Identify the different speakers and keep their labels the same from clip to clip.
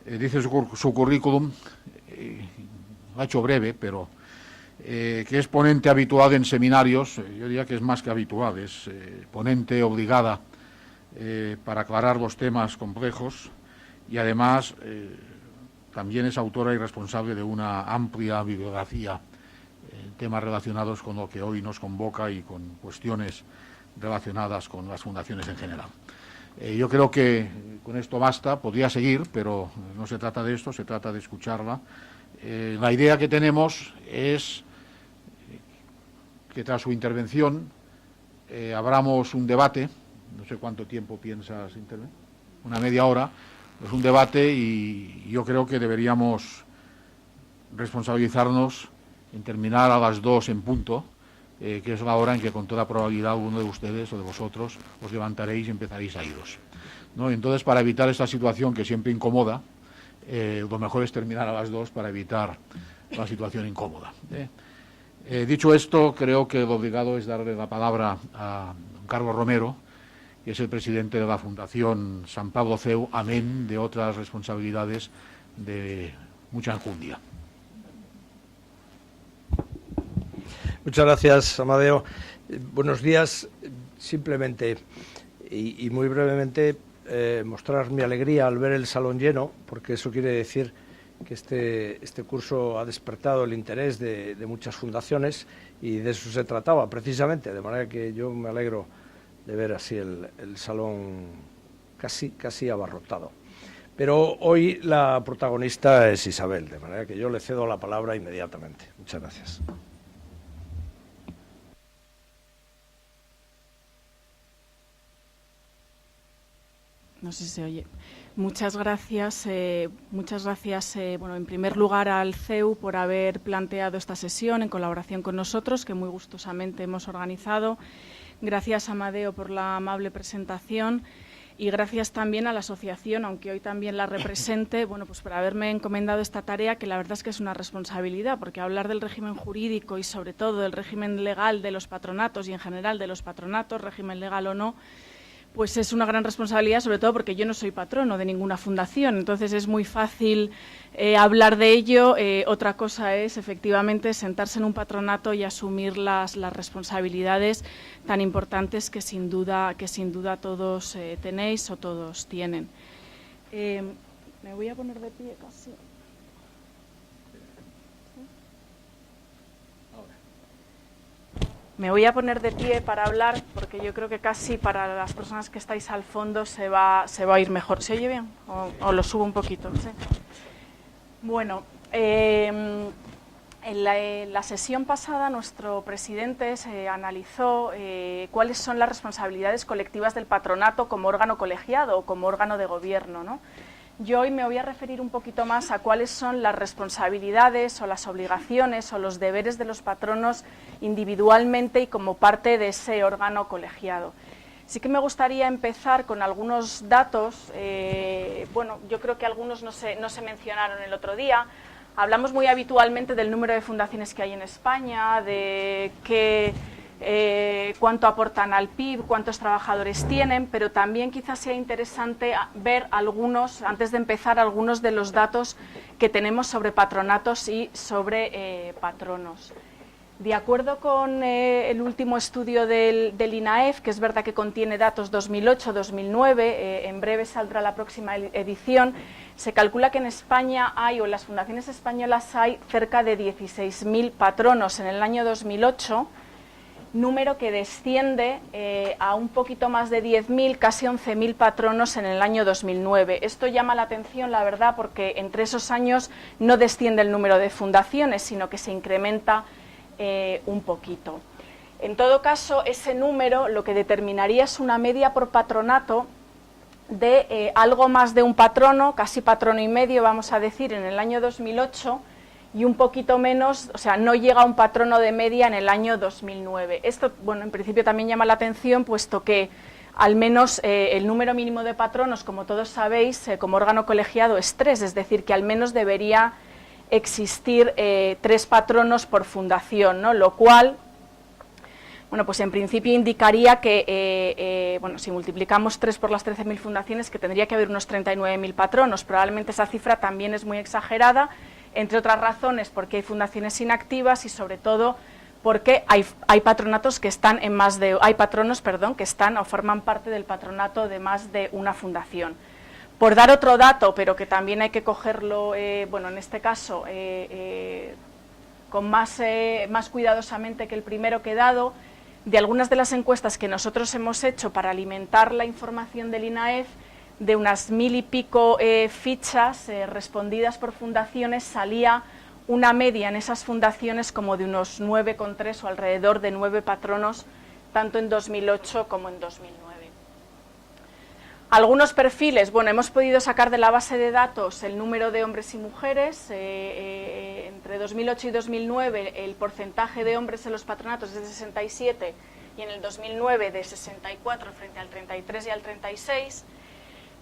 Speaker 1: dice su currículum, lo ha hecho breve, pero que es ponente habitual en seminarios. Yo diría que es más que habitual, es ponente obligada para aclarar los temas complejos, y además también es autora y responsable de una amplia bibliografía en temas relacionados con lo que hoy nos convoca y con cuestiones relacionadas con las fundaciones en general. Yo creo que con esto basta, podría seguir, pero no se trata de esto, se trata de escucharla. La idea que tenemos es que tras su intervención abramos un debate. No sé cuánto tiempo piensas intervenir, una media hora. Es un debate y yo creo que deberíamos responsabilizarnos en terminar a las 2 en punto, que es la hora en que con toda probabilidad alguno de ustedes o de vosotros os levantaréis y empezaréis a iros, ¿no? Entonces, para evitar esta situación que siempre incomoda, lo mejor es terminar a las 2 para evitar la situación incómoda. Dicho esto, creo que lo obligado es darle la palabra a don Carlos Romero, que es el presidente de la Fundación San Pablo CEU, amén de otras responsabilidades de mucha enjundia.
Speaker 2: Muchas gracias, Amadeo. Buenos días. Simplemente y muy brevemente mostrar mi alegría al ver el salón lleno, porque eso quiere decir que este curso ha despertado el interés de muchas fundaciones, y de eso se trataba precisamente, de manera que yo me alegro de ver así el salón casi abarrotado. Pero hoy la protagonista es Isabel, de manera que yo le cedo la palabra inmediatamente. Muchas gracias.
Speaker 3: No sé si se oye. Muchas gracias. Bueno, en primer lugar al CEU por haber planteado esta sesión en colaboración con nosotros, que muy gustosamente hemos organizado. Gracias, Amadeo, por la amable presentación, y gracias también a la asociación, aunque hoy también la represente, bueno, pues por haberme encomendado esta tarea, que la verdad es que es una responsabilidad, porque hablar del régimen jurídico y sobre todo del régimen legal de los patronatos y en general de los patronatos, régimen legal o no, pues es una gran responsabilidad, sobre todo porque yo no soy patrono de ninguna fundación, entonces es muy fácil hablar de ello. Otra cosa es, efectivamente, sentarse en un patronato y asumir las responsabilidades tan importantes que sin duda todos tenéis o todos tienen. Me voy a poner de pie casi. Me voy a poner de pie para hablar, porque yo creo que casi para las personas que estáis al fondo se va a ir mejor. ¿Se oye bien? ¿O lo subo un poquito? ¿Sí? Bueno, en la sesión pasada nuestro presidente se analizó cuáles son las responsabilidades colectivas del patronato como órgano colegiado o como órgano de gobierno, ¿no? Yo hoy me voy a referir un poquito más a cuáles son las responsabilidades o las obligaciones o los deberes de los patronos individualmente y como parte de ese órgano colegiado. Sí que me gustaría empezar con algunos datos. Bueno, yo creo que algunos no se mencionaron el otro día. Hablamos muy habitualmente del número de fundaciones que hay en España, de cuánto aportan al PIB, cuántos trabajadores tienen, pero también quizás sea interesante ver antes de empezar, algunos de los datos que tenemos sobre patronatos y sobre patronos. De acuerdo con el último estudio del INAEF, que es verdad que contiene datos 2008-2009, en breve saldrá la próxima edición, se calcula que en España hay, o en las fundaciones españolas hay, cerca de 16.000 patronos en el año 2008, número que desciende a un poquito más de 10.000, casi 11.000 patronos en el año 2009. Esto llama la atención, la verdad, porque entre esos años no desciende el número de fundaciones, sino que se incrementa un poquito. En todo caso, ese número lo que determinaría es una media por patronato de algo más de un patrono, casi patrono y medio, vamos a decir, en el año 2008, y un poquito menos, o sea, no llega a un patrono de media en el año 2009. Esto, bueno, en principio también llama la atención, puesto que al menos el número mínimo de patronos, como todos sabéis, como órgano colegiado es 3, es decir, que al menos debería existir 3 patronos por fundación, ¿no? Lo cual Bueno, pues en principio indicaría que, bueno, si multiplicamos 3 por las 13.000 fundaciones, que tendría que haber unos 39.000 patronos. Probablemente esa cifra también es muy exagerada, entre otras razones porque hay fundaciones inactivas y sobre todo porque hay patronatos que están en más de, hay patronos, perdón, que están o forman parte del patronato de más de una fundación. Por dar otro dato, pero que también hay que cogerlo, bueno, en este caso, con más cuidadosamente que el primero que he dado, de algunas de las encuestas que nosotros hemos hecho para alimentar la información del INAEF, de unas 1000 y pico fichas respondidas por fundaciones, salía una media en esas fundaciones como de unos 9,3 o alrededor de 9 patronos, tanto en 2008 como en 2009. Algunos perfiles, bueno, hemos podido sacar de la base de datos el número de hombres y mujeres. Entre 2008 y 2009 el porcentaje de hombres en los patronatos es de 67 y en el 2009 de 64 frente al 33 y al 36.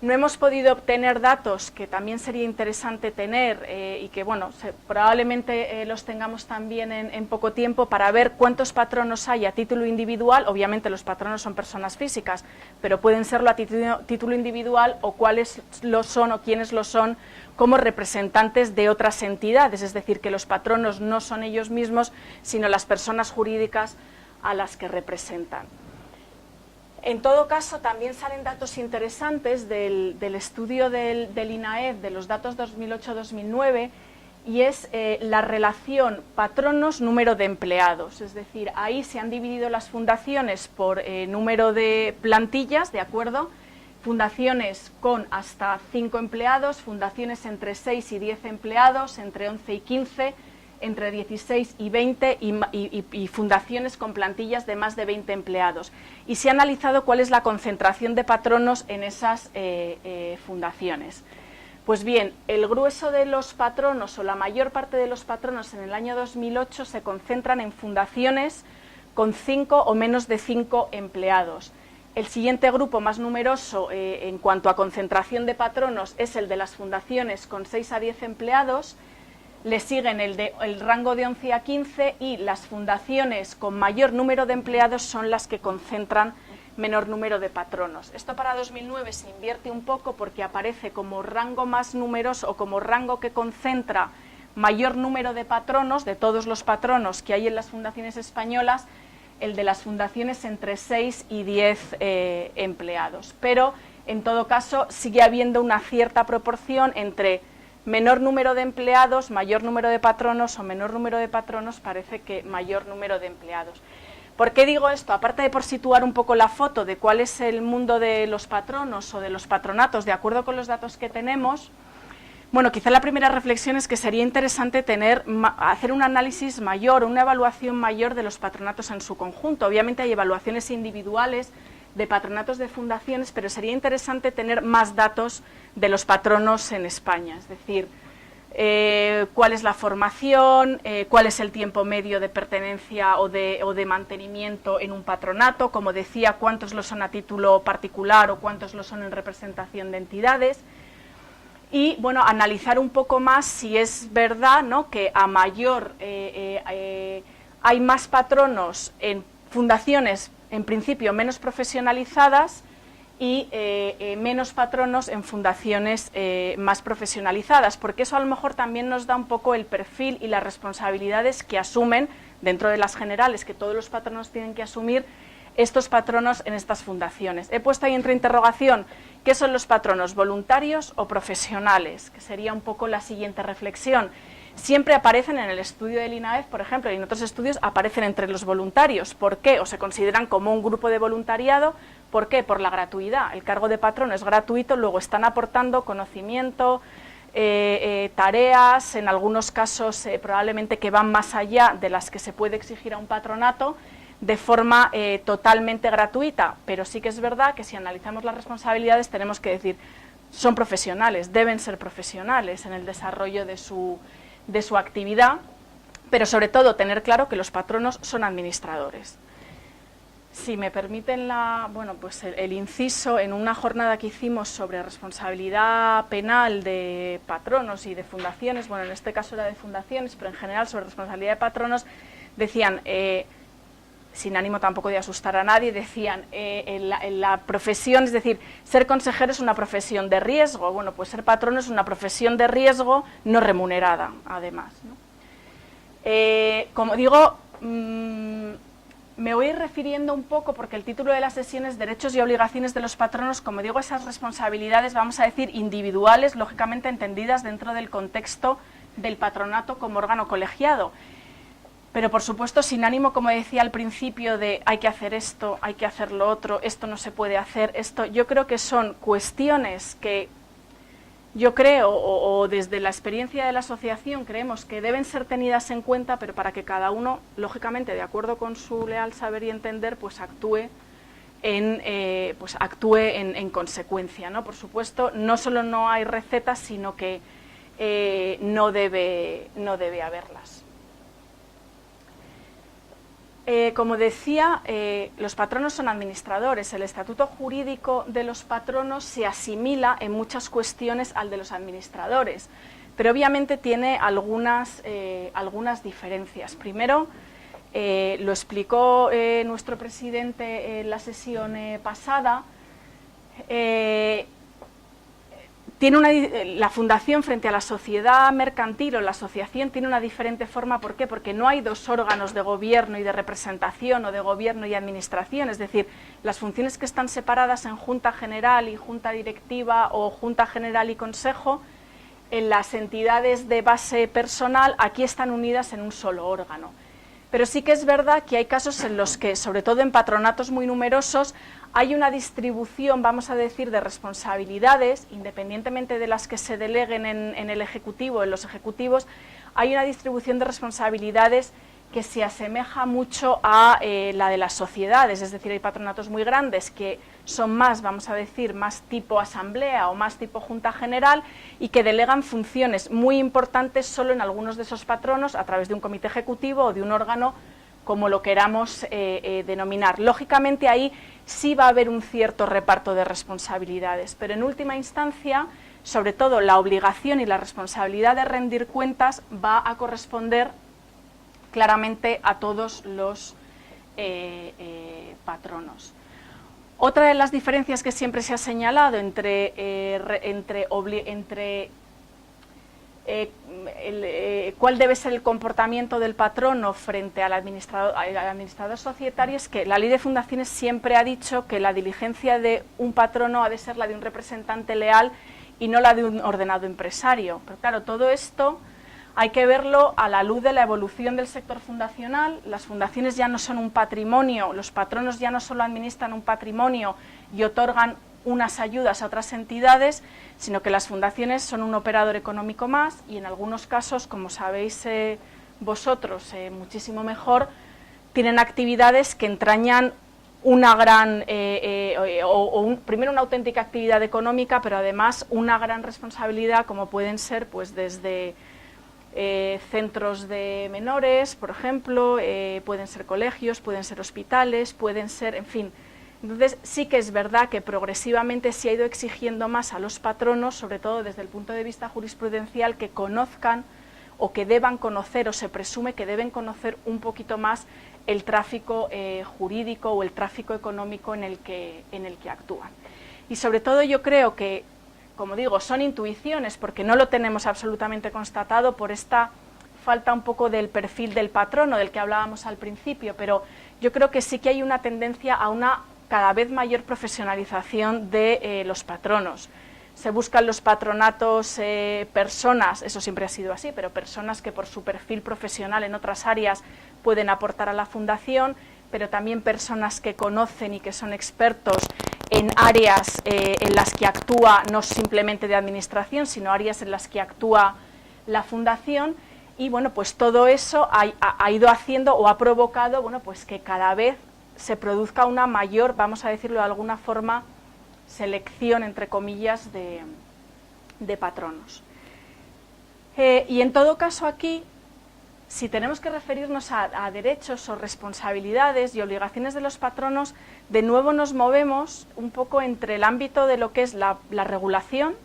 Speaker 3: No hemos podido obtener datos que también sería interesante tener y que, bueno, probablemente los tengamos también en poco tiempo para ver cuántos patronos hay a título individual. Obviamente los patronos son personas físicas, pero pueden serlo a título individual o cuáles lo son o quiénes lo son como representantes de otras entidades, es decir, que los patronos no son ellos mismos, sino las personas jurídicas a las que representan. En todo caso, también salen datos interesantes del estudio del INAEF, de los datos 2008-2009, y es la relación patronos-número de empleados. Es decir, ahí se han dividido las fundaciones por número de plantillas, ¿de acuerdo? Fundaciones con hasta 5 empleados, fundaciones entre 6 y 10 empleados, entre 11 y 15, entre 16 y 20 y fundaciones con plantillas de más de 20 empleados. Y se ha analizado cuál es la concentración de patronos en esas fundaciones. Pues bien, el grueso de los patronos o la mayor parte de los patronos en el año 2008 se concentran en fundaciones con 5 o menos de 5 empleados. El siguiente grupo más numeroso en cuanto a concentración de patronos es el de las fundaciones con 6 a 10 empleados. Le siguen el rango de 11 a 15 y las fundaciones con mayor número de empleados son las que concentran menor número de patronos. Esto para 2009 se invierte un poco porque aparece como rango más numeroso o como rango que concentra mayor número de patronos, de todos los patronos que hay en las fundaciones españolas, el de las fundaciones entre 6 y 10 empleados. Pero, en todo caso, sigue habiendo una cierta proporción entre menor número de empleados, mayor número de patronos, o menor número de patronos, parece que mayor número de empleados. ¿Por qué digo esto? Aparte de por situar un poco la foto de cuál es el mundo de los patronos o de los patronatos, de acuerdo con los datos que tenemos, bueno, quizá la primera reflexión es que sería interesante hacer un análisis mayor, una evaluación mayor de los patronatos en su conjunto. Obviamente hay evaluaciones individuales de patronatos de fundaciones, pero sería interesante tener más datos de los patronos en España, es decir, cuál es la formación, cuál es el tiempo medio de pertenencia o de mantenimiento en un patronato, como decía, cuántos lo son a título particular o cuántos lo son en representación de entidades, y bueno, analizar un poco más si es verdad, ¿no?, que a mayor hay más patronos en fundaciones en principio menos profesionalizadas y menos patronos en fundaciones más profesionalizadas, porque eso a lo mejor también nos da un poco el perfil y las responsabilidades que asumen, dentro de las generales que todos los patronos tienen que asumir, estos patronos en estas fundaciones. He puesto ahí entre interrogación, ¿qué son los patronos, voluntarios o profesionales? Que sería un poco la siguiente reflexión. Siempre aparecen en el estudio del INAEF, por ejemplo, y en otros estudios aparecen entre los voluntarios. ¿Por qué? O se consideran como un grupo de voluntariado. ¿Por qué? Por la gratuidad. El cargo de patrono es gratuito, luego están aportando conocimiento, tareas, en algunos casos probablemente que van más allá de las que se puede exigir a un patronato, de forma totalmente gratuita. Pero sí que es verdad que si analizamos las responsabilidades tenemos que decir, son profesionales, deben ser profesionales en el desarrollo de su actividad, pero sobre todo tener claro que los patronos son administradores. Si me permiten el inciso, en una jornada que hicimos sobre responsabilidad penal de patronos y de fundaciones, bueno, en este caso era de fundaciones, pero en general sobre responsabilidad de patronos, decían, sin ánimo tampoco de asustar a nadie, decían, en la profesión, es decir, ser consejero es una profesión de riesgo. Bueno, pues ser patrono es una profesión de riesgo no remunerada, además, ¿no? Como digo, me voy a ir refiriendo un poco, porque el título de la sesión es Derechos y obligaciones de los patronos, como digo, esas responsabilidades, vamos a decir, individuales, lógicamente entendidas dentro del contexto del patronato como órgano colegiado. Pero, por supuesto, sin ánimo, como decía al principio, de hay que hacer esto, hay que hacer lo otro, esto no se puede hacer, esto. Yo creo que son cuestiones que yo creo, o desde la experiencia de la asociación, creemos que deben ser tenidas en cuenta, pero para que cada uno, lógicamente, de acuerdo con su leal saber y entender, pues actúe en consecuencia, ¿no? Por supuesto, no solo no hay recetas, sino que no debe haberlas. Como decía, los patronos son administradores. El estatuto jurídico de los patronos se asimila en muchas cuestiones al de los administradores, pero obviamente tiene algunas diferencias. Primero, lo explicó nuestro presidente en la sesión pasada, la fundación frente a la sociedad mercantil o la asociación tiene una diferente forma. ¿Por qué? Porque no hay dos órganos de gobierno y de representación, o de gobierno y administración, es decir, las funciones que están separadas en Junta General y Junta Directiva, o Junta General y Consejo, en las entidades de base personal, aquí están unidas en un solo órgano. Pero sí que es verdad que hay casos en los que, sobre todo en patronatos muy numerosos, hay una distribución, vamos a decir, de responsabilidades, independientemente de las que se deleguen en el Ejecutivo, en los ejecutivos, hay una distribución de responsabilidades que se asemeja mucho a la de las sociedades. Es decir, hay patronatos muy grandes que son más, vamos a decir, más tipo asamblea o más tipo junta general, y que delegan funciones muy importantes solo en algunos de esos patronos a través de un comité ejecutivo o de un órgano, como lo queramos denominar. Lógicamente ahí sí va a haber un cierto reparto de responsabilidades, pero en última instancia, sobre todo, la obligación y la responsabilidad de rendir cuentas va a corresponder claramente a todos los patronos. Otra de las diferencias que siempre se ha señalado entre cuál debe ser el comportamiento del patrono frente al administrador societario es que la Ley de Fundaciones siempre ha dicho que la diligencia de un patrono ha de ser la de un representante leal y no la de un ordenado empresario. Pero claro, todo esto hay que verlo a la luz de la evolución del sector fundacional. Las fundaciones ya no son un patrimonio, los patronos ya no solo administran un patrimonio y otorgan unas ayudas a otras entidades, sino que las fundaciones son un operador económico más, y en algunos casos, como sabéis vosotros muchísimo mejor, tienen actividades que entrañan una gran, primero una auténtica actividad económica, pero además una gran responsabilidad, como pueden ser pues desde centros de menores, por ejemplo, pueden ser colegios, pueden ser hospitales, pueden ser, en fin. Entonces sí que es verdad que progresivamente se ha ido exigiendo más a los patronos, sobre todo desde el punto de vista jurisprudencial, que conozcan o que deban conocer, o se presume que deben conocer un poquito más el tráfico jurídico o el tráfico económico en el que actúan. Y sobre todo yo creo que, como digo, son intuiciones, porque no lo tenemos absolutamente constatado por esta falta un poco del perfil del patrono del que hablábamos al principio, pero yo creo que sí que hay una tendencia a una cada vez mayor profesionalización de los patronos. Se buscan los patronatos personas, eso siempre ha sido así, pero personas que por su perfil profesional en otras áreas pueden aportar a la fundación, pero también personas que conocen y que son expertos en áreas en las que actúa no simplemente de administración, sino áreas en las que actúa la fundación. Y bueno, pues todo eso ha ido haciendo o ha provocado, bueno, pues que cada vez se produzca una mayor, vamos a decirlo de alguna forma, selección, entre comillas, de patronos. Y en todo caso aquí, si tenemos que referirnos a derechos o responsabilidades y obligaciones de los patronos, de nuevo nos movemos un poco entre el ámbito de lo que es la regulación.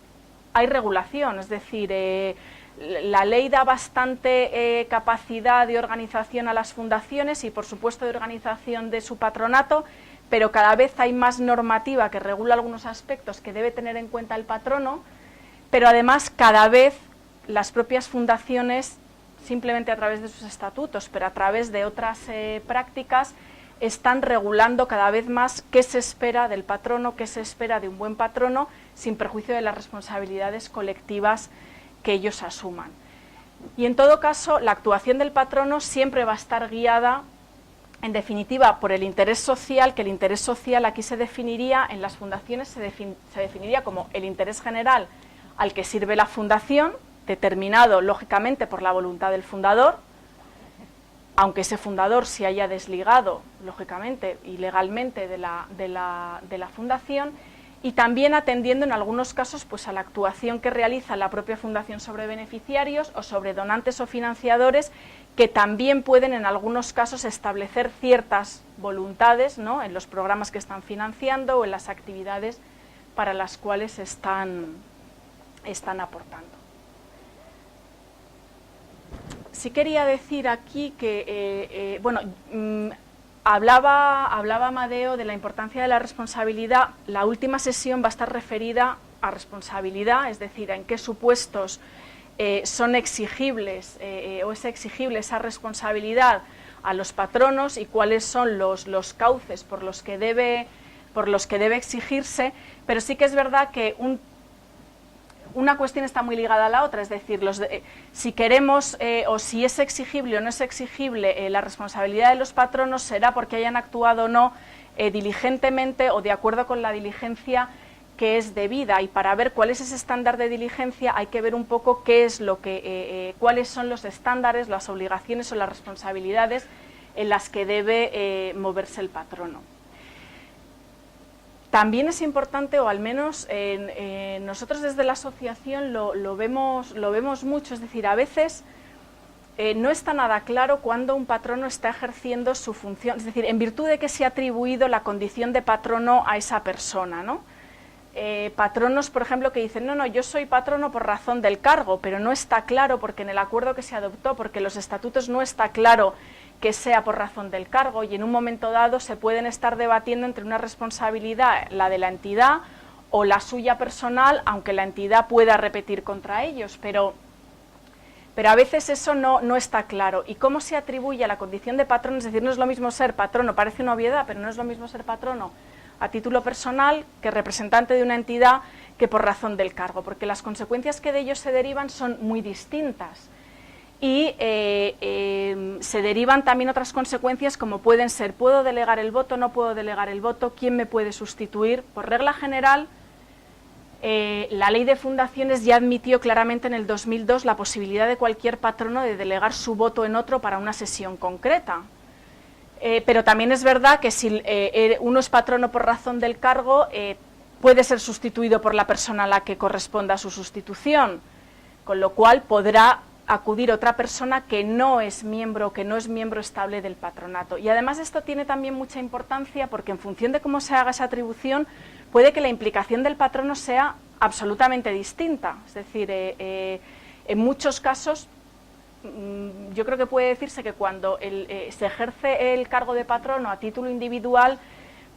Speaker 3: Hay regulación, es decir, la ley da bastante capacidad de organización a las fundaciones y, por supuesto, de organización de su patronato, pero cada vez hay más normativa que regula algunos aspectos que debe tener en cuenta el patrono, pero además cada vez las propias fundaciones, simplemente a través de sus estatutos, pero a través de otras prácticas, están regulando cada vez más qué se espera del patrono, qué se espera de un buen patrono, sin perjuicio de las responsabilidades colectivas que ellos asuman. Y en todo caso, la actuación del patrono siempre va a estar guiada, en definitiva, por el interés social, que el interés social aquí se definiría, en las fundaciones se definiría como el interés general al que sirve la fundación, determinado lógicamente por la voluntad del fundador, aunque ese fundador se haya desligado, lógicamente y legalmente de la fundación, y también atendiendo en algunos casos pues, a la actuación que realiza la propia fundación sobre beneficiarios o sobre donantes o financiadores, que también pueden en algunos casos establecer ciertas voluntades, ¿no?, en los programas que están financiando o en las actividades para las cuales están aportando. Sí quería decir aquí que, hablaba Amadeo de la importancia de la responsabilidad. La última sesión va a estar referida a responsabilidad, es decir, a en qué supuestos son exigibles o es exigible esa responsabilidad a los patronos y cuáles son los cauces por los que debe exigirse, pero sí que es verdad que una cuestión está muy ligada a la otra, es decir, si queremos o si es exigible o no es exigible la responsabilidad de los patronos será porque hayan actuado o no diligentemente o de acuerdo con la diligencia que es debida, y para ver cuál es ese estándar de diligencia hay que ver un poco qué es cuáles son los estándares, las obligaciones o las responsabilidades en las que debe moverse el patrono. También es importante, o al menos nosotros desde la asociación lo vemos mucho, es decir, a veces no está nada claro cuándo un patrono está ejerciendo su función, es decir, en virtud de que se ha atribuido la condición de patrono a esa persona, ¿no? Patronos, por ejemplo, que dicen, no, yo soy patrono por razón del cargo, pero no está claro porque en el acuerdo que se adoptó, porque en los estatutos no está claro que sea por razón del cargo, y en un momento dado se pueden estar debatiendo entre una responsabilidad, la de la entidad, o la suya personal, aunque la entidad pueda repetir contra ellos, pero a veces eso no está claro. ¿Y cómo se atribuye a la condición de patrono? Es decir, no es lo mismo ser patrono, parece una obviedad, pero no es lo mismo ser patrono a título personal que representante de una entidad que por razón del cargo, porque las consecuencias que de ellos se derivan son muy distintas. Y se derivan también otras consecuencias como pueden ser, ¿puedo delegar el voto? ¿No puedo delegar el voto? ¿Quién me puede sustituir? Por regla general, la ley de fundaciones ya admitió claramente en el 2002 la posibilidad de cualquier patrono de delegar su voto en otro para una sesión concreta. Pero también es verdad que si uno es patrono por razón del cargo, puede ser sustituido por la persona a la que corresponda su sustitución, con lo cual podrá acudir otra persona que no es miembro estable del patronato. Y además esto tiene también mucha importancia porque en función de cómo se haga esa atribución puede que la implicación del patrono sea absolutamente distinta. Es decir, en muchos casos yo creo que puede decirse que cuando se ejerce el cargo de patrono a título individual,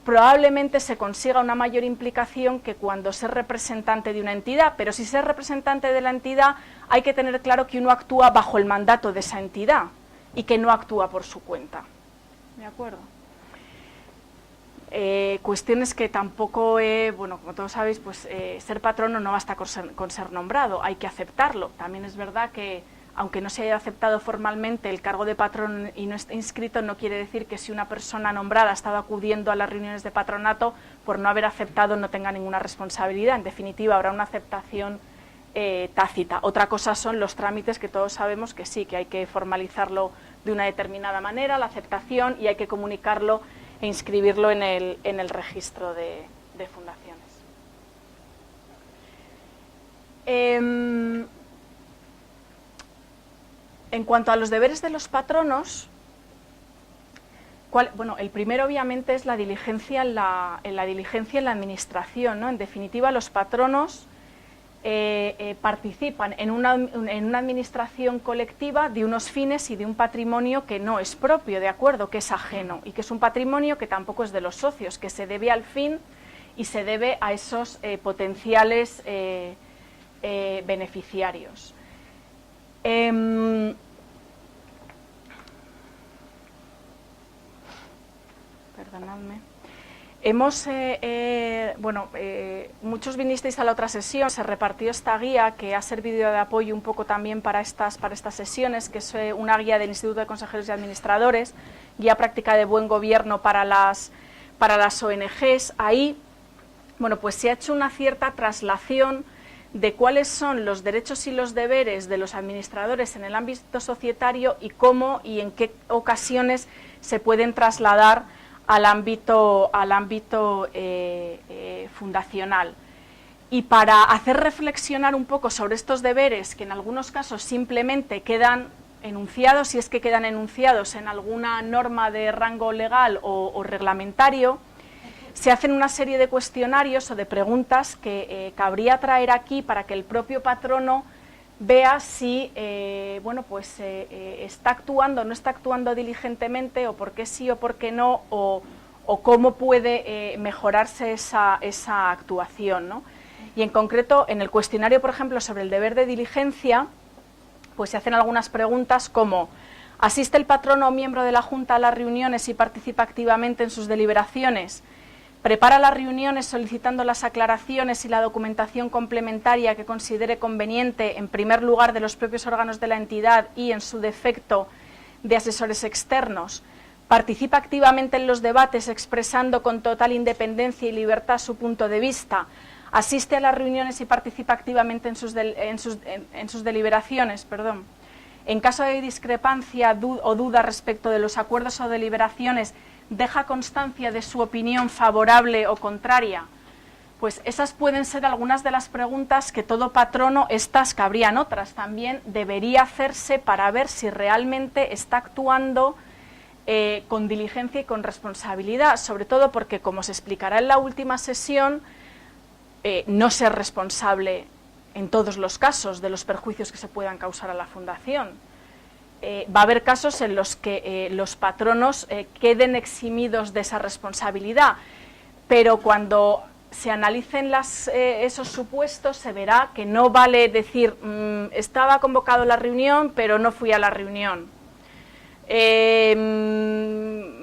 Speaker 3: probablemente se consiga una mayor implicación que cuando se es representante de una entidad, pero si se es representante de la entidad hay que tener claro que uno actúa bajo el mandato de esa entidad y que no actúa por su cuenta. ¿De acuerdo? Cuestiones que tampoco, bueno, como todos sabéis, pues ser patrono no basta con ser nombrado, hay que aceptarlo. También es verdad que aunque no se haya aceptado formalmente el cargo de patrón y no esté inscrito, no quiere decir que si una persona nombrada ha estado acudiendo a las reuniones de patronato, por no haber aceptado no tenga ninguna responsabilidad. En definitiva, habrá una aceptación tácita. Otra cosa son los trámites, que todos sabemos que sí, que hay que formalizarlo de una determinada manera, la aceptación, y hay que comunicarlo e inscribirlo en el registro de fundaciones. En cuanto a los deberes de los patronos, bueno, el primero obviamente es la diligencia en la administración, ¿no? En definitiva, los patronos participan en una administración colectiva de unos fines y de un patrimonio que no es propio, ¿de acuerdo?, que es ajeno y que es un patrimonio que tampoco es de los socios, que se debe al fin y se debe a esos potenciales beneficiarios. Perdonadme. Muchos vinisteis a la otra sesión, se repartió esta guía que ha servido de apoyo un poco también para estas sesiones, que es una guía del Instituto de Consejeros y Administradores, guía práctica de buen gobierno para las ONGs. Ahí, bueno, pues se ha hecho una cierta traslación de cuáles son los derechos y los deberes de los administradores en el ámbito societario y cómo y en qué ocasiones se pueden trasladar al ámbito fundacional. Y para hacer reflexionar un poco sobre estos deberes, que en algunos casos simplemente quedan enunciados, si es que quedan enunciados en alguna norma de rango legal o reglamentario, se hacen una serie de cuestionarios o de preguntas que cabría traer aquí para que el propio patrono vea si está actuando o no está actuando diligentemente, o por qué sí o por qué no, o cómo puede mejorarse esa actuación, ¿no? Y en concreto, en el cuestionario, por ejemplo, sobre el deber de diligencia, pues se hacen algunas preguntas como: ¿asiste el patrono o miembro de la Junta a las reuniones y participa activamente en sus deliberaciones? ¿Prepara las reuniones solicitando las aclaraciones y la documentación complementaria que considere conveniente, en primer lugar, de los propios órganos de la entidad y, en su defecto, de asesores externos? ¿Participa activamente en los debates expresando con total independencia y libertad su punto de vista? ¿Asiste a las reuniones y participa activamente en sus deliberaciones? En caso de discrepancia o duda respecto de los acuerdos o deliberaciones, ¿deja constancia de su opinión favorable o contraria? Pues esas pueden ser algunas de las preguntas que todo patrono, estas cabrían otras también, debería hacerse para ver si realmente está actuando con diligencia y con responsabilidad, sobre todo porque, como se explicará en la última sesión, no ser responsable en todos los casos de los perjuicios que se puedan causar a la Fundación. Va a haber casos en los que los patronos queden eximidos de esa responsabilidad, pero cuando se analicen esos supuestos se verá que no vale decir estaba convocado la reunión pero no fui a la reunión,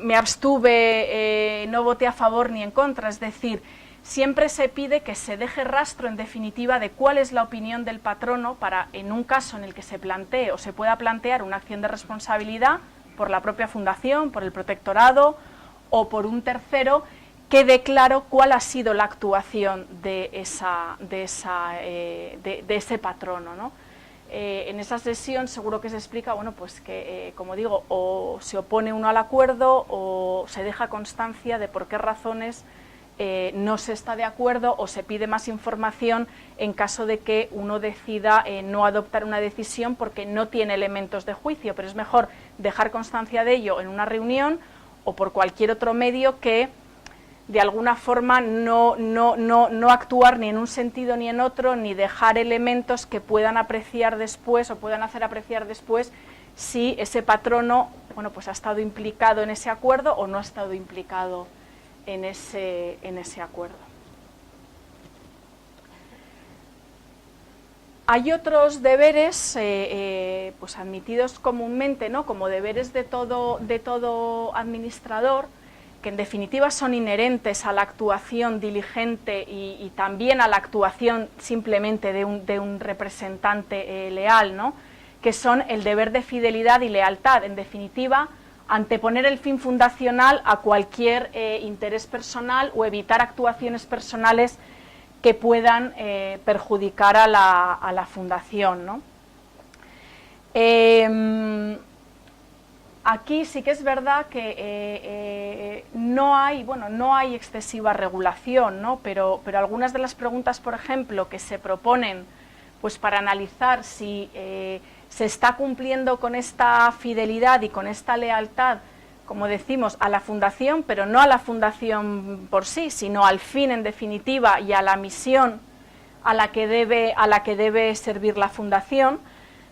Speaker 3: me abstuve, no voté a favor ni en contra. Es decir, siempre se pide que se deje rastro, en definitiva, de cuál es la opinión del patrono para, en un caso en el que se plantee o se pueda plantear una acción de responsabilidad por la propia fundación, por el protectorado o por un tercero, quede claro cuál ha sido la actuación de ese patrono, ¿no? En esa sesión seguro que se explica, bueno, pues que, como digo, o se opone uno al acuerdo o se deja constancia de por qué razones no se está de acuerdo, o se pide más información en caso de que uno decida no adoptar una decisión porque no tiene elementos de juicio, pero es mejor dejar constancia de ello en una reunión o por cualquier otro medio que de alguna forma no actuar ni en un sentido ni en otro, ni dejar elementos que puedan apreciar después o puedan hacer apreciar después si ese patrono, bueno, pues ha estado implicado en ese acuerdo o no ha estado implicado en ese acuerdo. Hay otros deberes pues admitidos comúnmente, ¿no?, como deberes de todo administrador, que en definitiva son inherentes a la actuación diligente y también a la actuación simplemente de un representante leal, ¿no?, que son el deber de fidelidad y lealtad. En definitiva, anteponer el fin fundacional a cualquier interés personal o evitar actuaciones personales que puedan perjudicar a la fundación, ¿no? Aquí sí que es verdad que no hay excesiva regulación, ¿no? Pero algunas de las preguntas, por ejemplo, que se proponen pues para analizar si se está cumpliendo con esta fidelidad y con esta lealtad, como decimos, a la fundación, pero no a la fundación por sí, sino al fin, en definitiva, y a la misión a la que debe servir la fundación.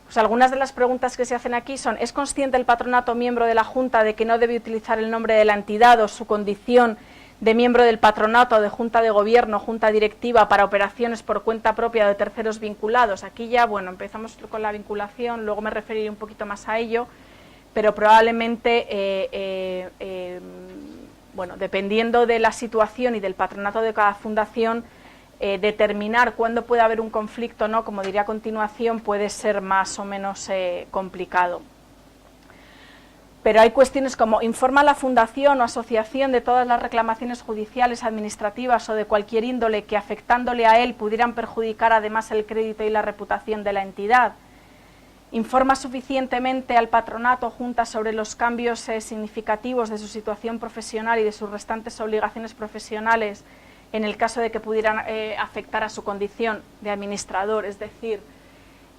Speaker 3: Pues algunas de las preguntas que se hacen aquí son: ¿es consciente el patronato miembro de la Junta de que no debe utilizar el nombre de la entidad o su condición de miembro del patronato o de Junta de Gobierno, Junta Directiva, para operaciones por cuenta propia de terceros vinculados? Aquí ya, bueno, empezamos con la vinculación, luego me referiré un poquito más a ello, pero probablemente, bueno, dependiendo de la situación y del patronato de cada fundación, determinar cuándo puede haber un conflicto, ¿no?, como diré a continuación, puede ser más o menos complicado. Pero hay cuestiones como: ¿informa la fundación o asociación de todas las reclamaciones judiciales, administrativas o de cualquier índole que, afectándole a él, pudieran perjudicar además el crédito y la reputación de la entidad? ¿Informa suficientemente al patronato o junta sobre los cambios significativos de su situación profesional y de sus restantes obligaciones profesionales en el caso de que pudieran afectar a su condición de administrador, es decir,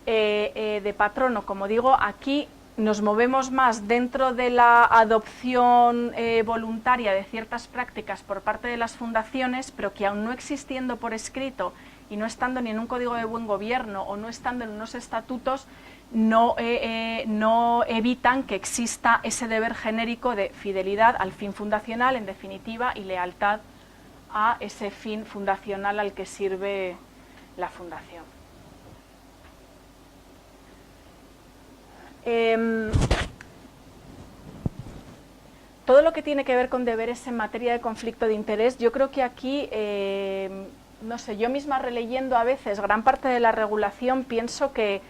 Speaker 3: de patrono? Como digo, aquí nos movemos más dentro de la adopción voluntaria de ciertas prácticas por parte de las fundaciones, pero que, aun no existiendo por escrito y no estando ni en un código de buen gobierno o no estando en unos estatutos, no evitan que exista ese deber genérico de fidelidad al fin fundacional, en definitiva, y lealtad a ese fin fundacional al que sirve la fundación. Todo lo que tiene que ver con deberes en materia de conflicto de interés, yo creo que aquí, no sé, yo misma releyendo a veces gran parte de la regulación pienso que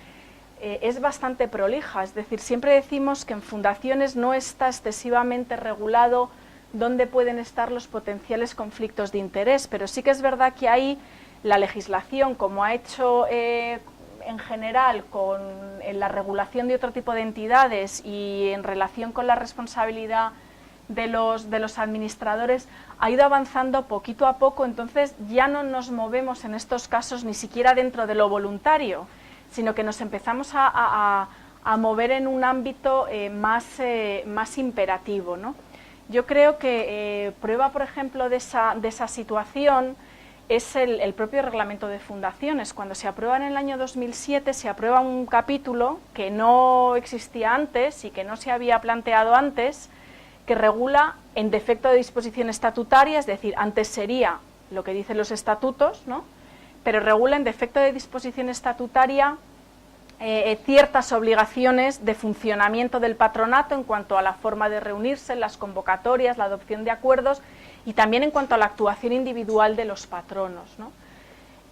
Speaker 3: es bastante prolija. Es decir, siempre decimos que en fundaciones no está excesivamente regulado dónde pueden estar los potenciales conflictos de interés, pero sí que es verdad que ahí la legislación, como ha hecho en general en la regulación de otro tipo de entidades y en relación con la responsabilidad de los administradores, ha ido avanzando poquito a poco. Entonces ya no nos movemos en estos casos ni siquiera dentro de lo voluntario, sino que nos empezamos a mover en un ámbito más imperativo, ¿no? Yo creo que prueba, por ejemplo, de esa situación es el propio reglamento de fundaciones. Cuando se aprueba en el año 2007, se aprueba un capítulo que no existía antes y que no se había planteado antes, que regula en defecto de disposición estatutaria, es decir, antes sería lo que dicen los estatutos, ¿no?, pero regula en defecto de disposición estatutaria ciertas obligaciones de funcionamiento del patronato en cuanto a la forma de reunirse, las convocatorias, la adopción de acuerdos y también en cuanto a la actuación individual de los patronos, ¿no?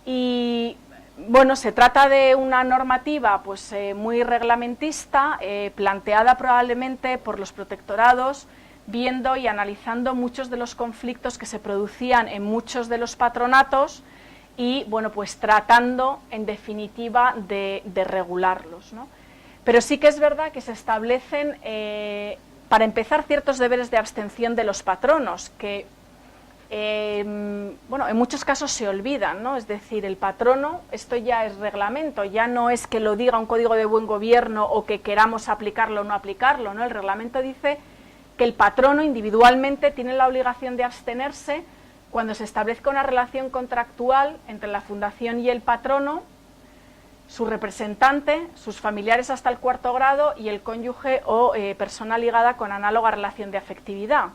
Speaker 3: Y bueno, se trata de una normativa pues muy reglamentista, planteada probablemente por los protectorados, viendo y analizando muchos de los conflictos que se producían en muchos de los patronatos y, bueno, pues tratando, en definitiva, de regularlos, ¿no? Pero sí que es verdad que se establecen, para empezar, ciertos deberes de abstención de los patronos, que, bueno, en muchos casos se olvidan, ¿no? Es decir, el patrono, esto ya es reglamento, ya no es que lo diga un código de buen gobierno o que queramos aplicarlo o no aplicarlo, ¿no? El reglamento dice que el patrono individualmente tiene la obligación de abstenerse cuando se establezca una relación contractual entre la fundación y el patrono, su representante, sus familiares hasta el 4º grado y el cónyuge o persona ligada con análoga relación de afectividad.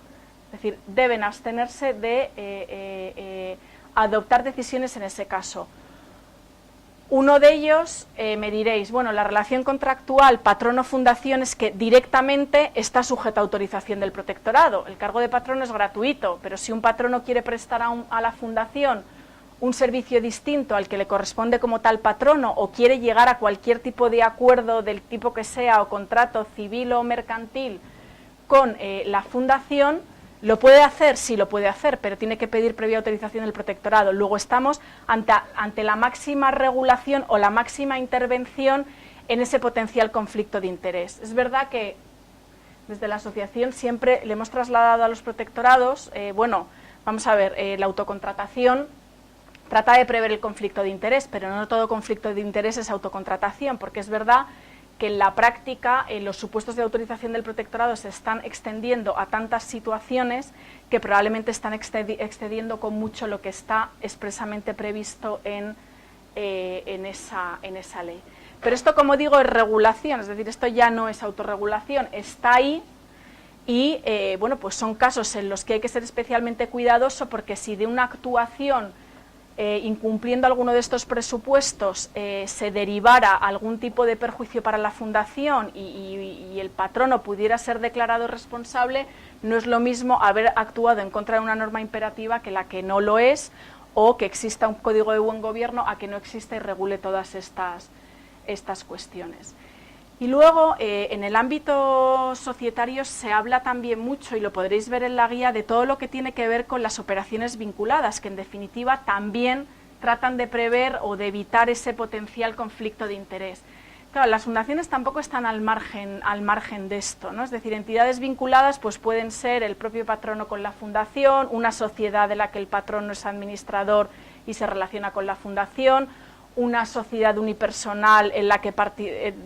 Speaker 3: Es decir, deben abstenerse de adoptar decisiones en ese caso. Uno de ellos, me diréis, bueno, la relación contractual patrono-fundación es que directamente está sujeta a autorización del protectorado. El cargo de patrono es gratuito, pero si un patrono quiere prestar a la fundación un servicio distinto al que le corresponde como tal patrono o quiere llegar a cualquier tipo de acuerdo del tipo que sea o contrato civil o mercantil con la fundación, ¿lo puede hacer? Sí, lo puede hacer, pero tiene que pedir previa autorización del protectorado. Luego estamos ante la máxima regulación o la máxima intervención en ese potencial conflicto de interés. Es verdad que desde la asociación siempre le hemos trasladado a los protectorados, bueno, vamos a ver, la autocontratación trata de prever el conflicto de interés, pero no todo conflicto de interés es autocontratación, porque es verdad que en la práctica los supuestos de autorización del protectorado se están extendiendo a tantas situaciones que probablemente están excediendo con mucho lo que está expresamente previsto en en esa ley. Pero esto, como digo, es regulación, es decir, esto ya no es autorregulación, está ahí y bueno, pues son casos en los que hay que ser especialmente cuidadoso, porque si de una actuación incumpliendo alguno de estos presupuestos se derivara algún tipo de perjuicio para la fundación y el patrono pudiera ser declarado responsable, no es lo mismo haber actuado en contra de una norma imperativa que la que no lo es, o que exista un código de buen gobierno a que no exista y regule todas estas cuestiones. Y luego, en el ámbito societario se habla también mucho, y lo podréis ver en la guía, de todo lo que tiene que ver con las operaciones vinculadas, que en definitiva también tratan de prever o de evitar ese potencial conflicto de interés. Claro, las fundaciones tampoco están al margen de esto, ¿no? Es decir, entidades vinculadas pues pueden ser el propio patrono con la fundación, una sociedad de la que el patrono es administrador y se relaciona con la fundación, una sociedad unipersonal en la que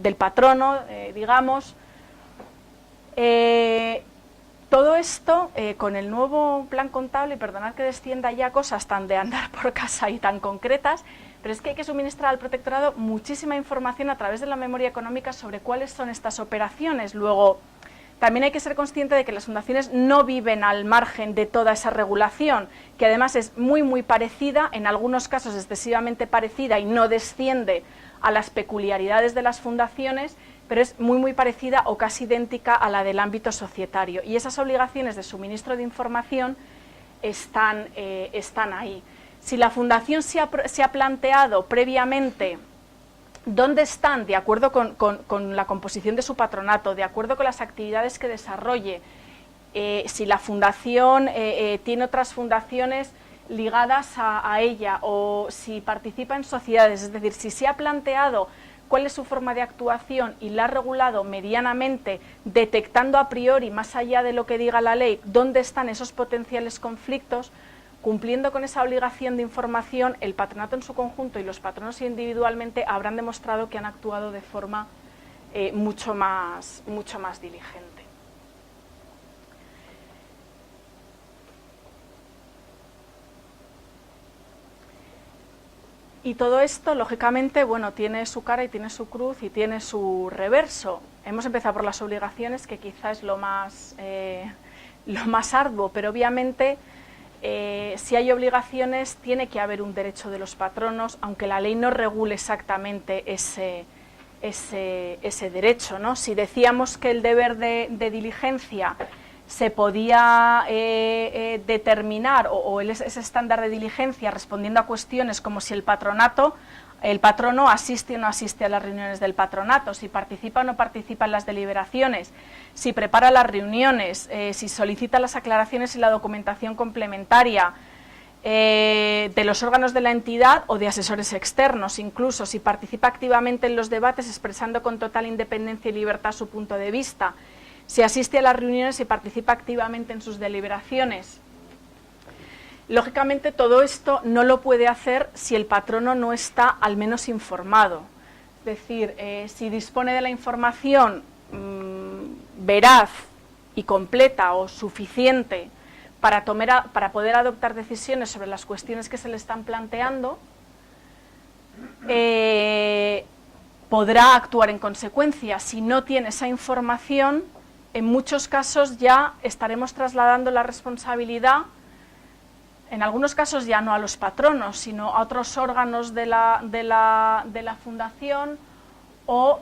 Speaker 3: del patrono, digamos. Todo esto, con el nuevo plan contable, y perdonad que descienda ya cosas tan de andar por casa y tan concretas, pero es que hay que suministrar al protectorado muchísima información a través de la memoria económica sobre cuáles son estas operaciones. Luego, también hay que ser consciente de que las fundaciones no viven al margen de toda esa regulación, que además es muy parecida, en algunos casos excesivamente parecida y no desciende a las peculiaridades de las fundaciones, pero es muy parecida o casi idéntica a la del ámbito societario. Y esas obligaciones de suministro de información están ahí. Si la fundación se ha planteado previamente dónde están, de acuerdo con la composición de su patronato, de acuerdo con las actividades que desarrolle, si la fundación tiene otras fundaciones ligadas a ella, o si participa en sociedades, es decir, si se ha planteado cuál es su forma de actuación y la ha regulado medianamente, detectando a priori, más allá de lo que diga la ley, dónde están esos potenciales conflictos, cumpliendo con esa obligación de información, el patronato en su conjunto y los patronos individualmente habrán demostrado que han actuado de forma mucho más diligente. Y todo esto, lógicamente, bueno, tiene su cara y tiene su cruz y tiene su reverso. Hemos empezado por las obligaciones, que quizá es lo más arduo, pero obviamente si hay obligaciones tiene que haber un derecho de los patronos, aunque la ley no regule exactamente ese derecho, ¿no? Si decíamos que el deber de diligencia se podía determinar, o ese estándar de diligencia respondiendo a cuestiones como si el patrono asiste o no asiste a las reuniones del patronato, si participa o no participa en las deliberaciones, si prepara las reuniones, si solicita las aclaraciones y la documentación complementaria de los órganos de la entidad o de asesores externos, incluso si participa activamente en los debates expresando con total independencia y libertad su punto de vista, si asiste a las reuniones y participa activamente en sus deliberaciones. Lógicamente todo esto no lo puede hacer si el patrono no está al menos informado. Es decir, si dispone de la información veraz y completa o suficiente para poder adoptar decisiones sobre las cuestiones que se le están planteando, podrá actuar en consecuencia. Si no tiene esa información, en muchos casos ya estaremos trasladando la responsabilidad, en algunos casos ya no a los patronos, sino a otros órganos de la fundación, o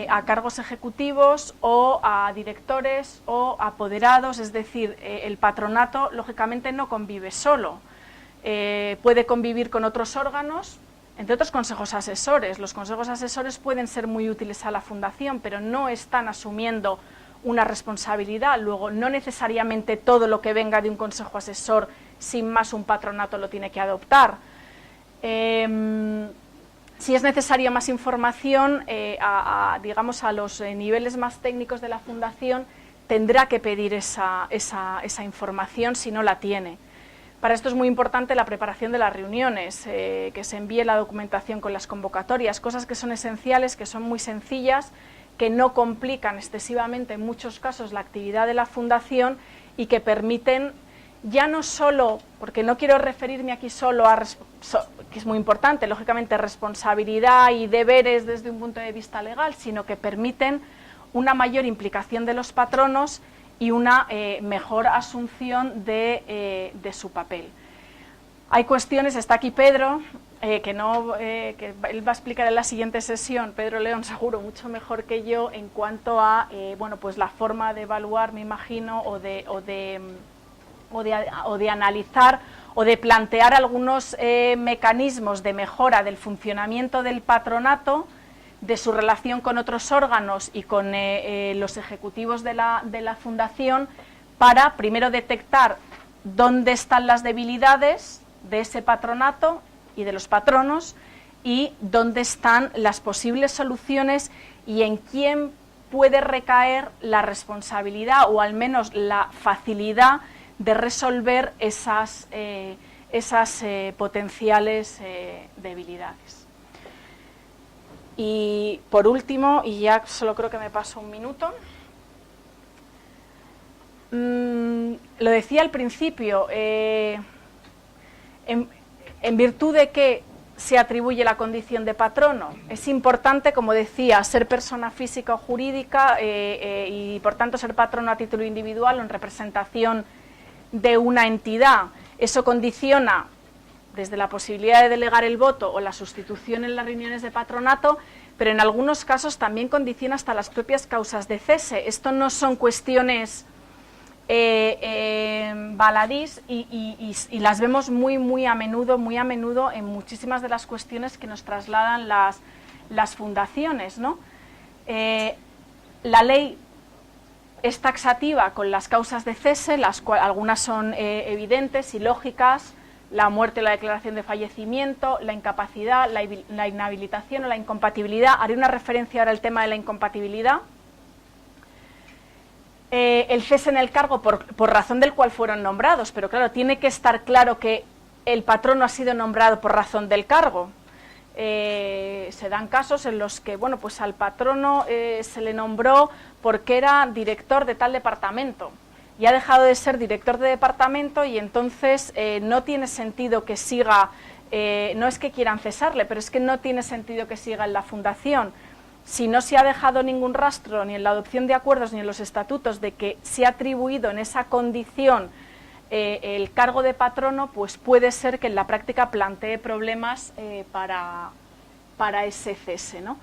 Speaker 3: a cargos ejecutivos, o a directores, o apoderados. Es decir, el patronato lógicamente no convive solo, puede convivir con otros órganos, entre otros consejos asesores. Los consejos asesores pueden ser muy útiles a la fundación, pero no están asumiendo una responsabilidad. Luego, no necesariamente todo lo que venga de un consejo asesor, sin más un patronato lo tiene que adoptar. Si es necesaria más información, digamos a los niveles más técnicos de la fundación, tendrá que pedir esa información si no la tiene. Para esto es muy importante la preparación de las reuniones, que se envíe la documentación con las convocatorias, cosas que son esenciales, que son muy sencillas, que no complican excesivamente en muchos casos la actividad de la fundación y que permiten, ya no solo, porque no quiero referirme aquí solo a que es muy importante, lógicamente responsabilidad y deberes desde un punto de vista legal, sino que permiten una mayor implicación de los patronos y una mejor asunción de su papel. Hay cuestiones, está aquí Pedro, que él va a explicar en la siguiente sesión, Pedro León seguro mucho mejor que yo, en cuanto a bueno, pues la forma de evaluar, me imagino, o de analizar o de plantear algunos mecanismos de mejora del funcionamiento del patronato, de su relación con otros órganos y con los ejecutivos de la Fundación, para primero detectar dónde están las debilidades de ese patronato y de los patronos, y dónde están las posibles soluciones y en quién puede recaer la responsabilidad o al menos la facilidad de resolver esas potenciales debilidades. Y por último, y ya solo creo que me paso un minuto, lo decía al principio, en virtud de que se atribuye la condición de patrono, es importante, como decía, ser persona física o jurídica y por tanto ser patrono a título individual o en representación de una entidad. Eso condiciona desde la posibilidad de delegar el voto o la sustitución en las reuniones de patronato, pero en algunos casos también condiciona hasta las propias causas de cese. Esto no son cuestiones baladís y las vemos muy a menudo en muchísimas de las cuestiones que nos trasladan las fundaciones, ¿no? La ley es taxativa con las causas de cese, algunas son evidentes y lógicas: la muerte, la declaración de fallecimiento, la incapacidad, la inhabilitación o la incompatibilidad. Haré una referencia ahora al tema de la incompatibilidad. El cese en el cargo por razón del cual fueron nombrados, pero claro, tiene que estar claro que el patrono ha sido nombrado por razón del cargo. Se dan casos en los que, bueno, pues al patrono se le nombró porque era director de tal departamento y ha dejado de ser director de departamento, y entonces no tiene sentido que siga, no es que quieran cesarle, pero es que no tiene sentido que siga en la fundación. Si no se ha dejado ningún rastro ni en la adopción de acuerdos ni en los estatutos de que se ha atribuido en esa condición el cargo de patrono, pues puede ser que en la práctica plantee problemas para ese cese, ¿no?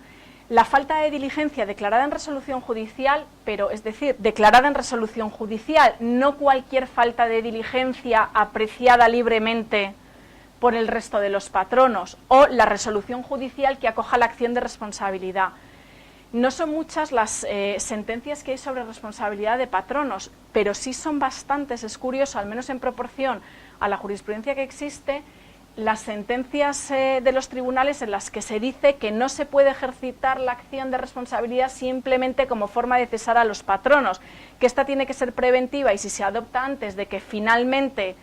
Speaker 3: La falta de diligencia declarada en resolución judicial, pero es decir, declarada en resolución judicial, no cualquier falta de diligencia apreciada libremente por el resto de los patronos, o la resolución judicial que acoja la acción de responsabilidad. No son muchas las sentencias que hay sobre responsabilidad de patronos, pero sí son bastantes. Es curioso, al menos en proporción a la jurisprudencia que existe, las sentencias de los tribunales en las que se dice que no se puede ejercitar la acción de responsabilidad simplemente como forma de cesar a los patronos, que esta tiene que ser preventiva, y si se adopta antes de que finalmente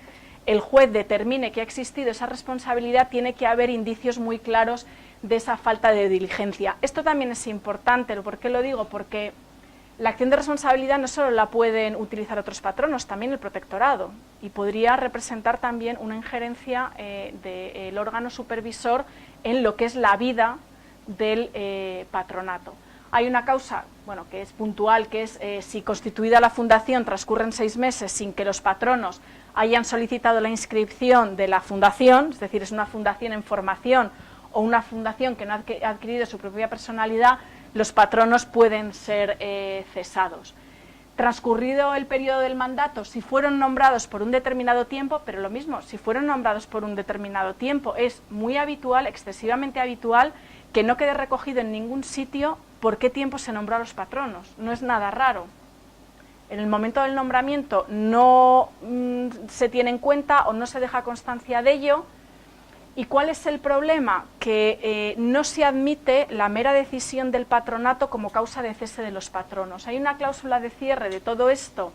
Speaker 3: el juez determine que ha existido esa responsabilidad, tiene que haber indicios muy claros de esa falta de diligencia. Esto también es importante. ¿Por qué lo digo? Porque la acción de responsabilidad no solo la pueden utilizar otros patronos, también el protectorado, y podría representar también una injerencia del órgano supervisor en lo que es la vida del patronato. Hay una causa, bueno, que es puntual, que es si constituida la fundación transcurren 6 meses sin que los patronos hayan solicitado la inscripción de la fundación, es decir, es una fundación en formación o una fundación que no ha adquirido su propia personalidad, los patronos pueden ser cesados. Transcurrido el periodo del mandato, si fueron nombrados por un determinado tiempo, pero lo mismo, si fueron nombrados por un determinado tiempo, es muy habitual, excesivamente habitual, que no quede recogido en ningún sitio por qué tiempo se nombró a los patronos. No es nada raro. En el momento del nombramiento no se tiene en cuenta o no se deja constancia de ello. ¿Y cuál es el problema? Que no se admite la mera decisión del patronato como causa de cese de los patronos. Hay una cláusula de cierre de todo esto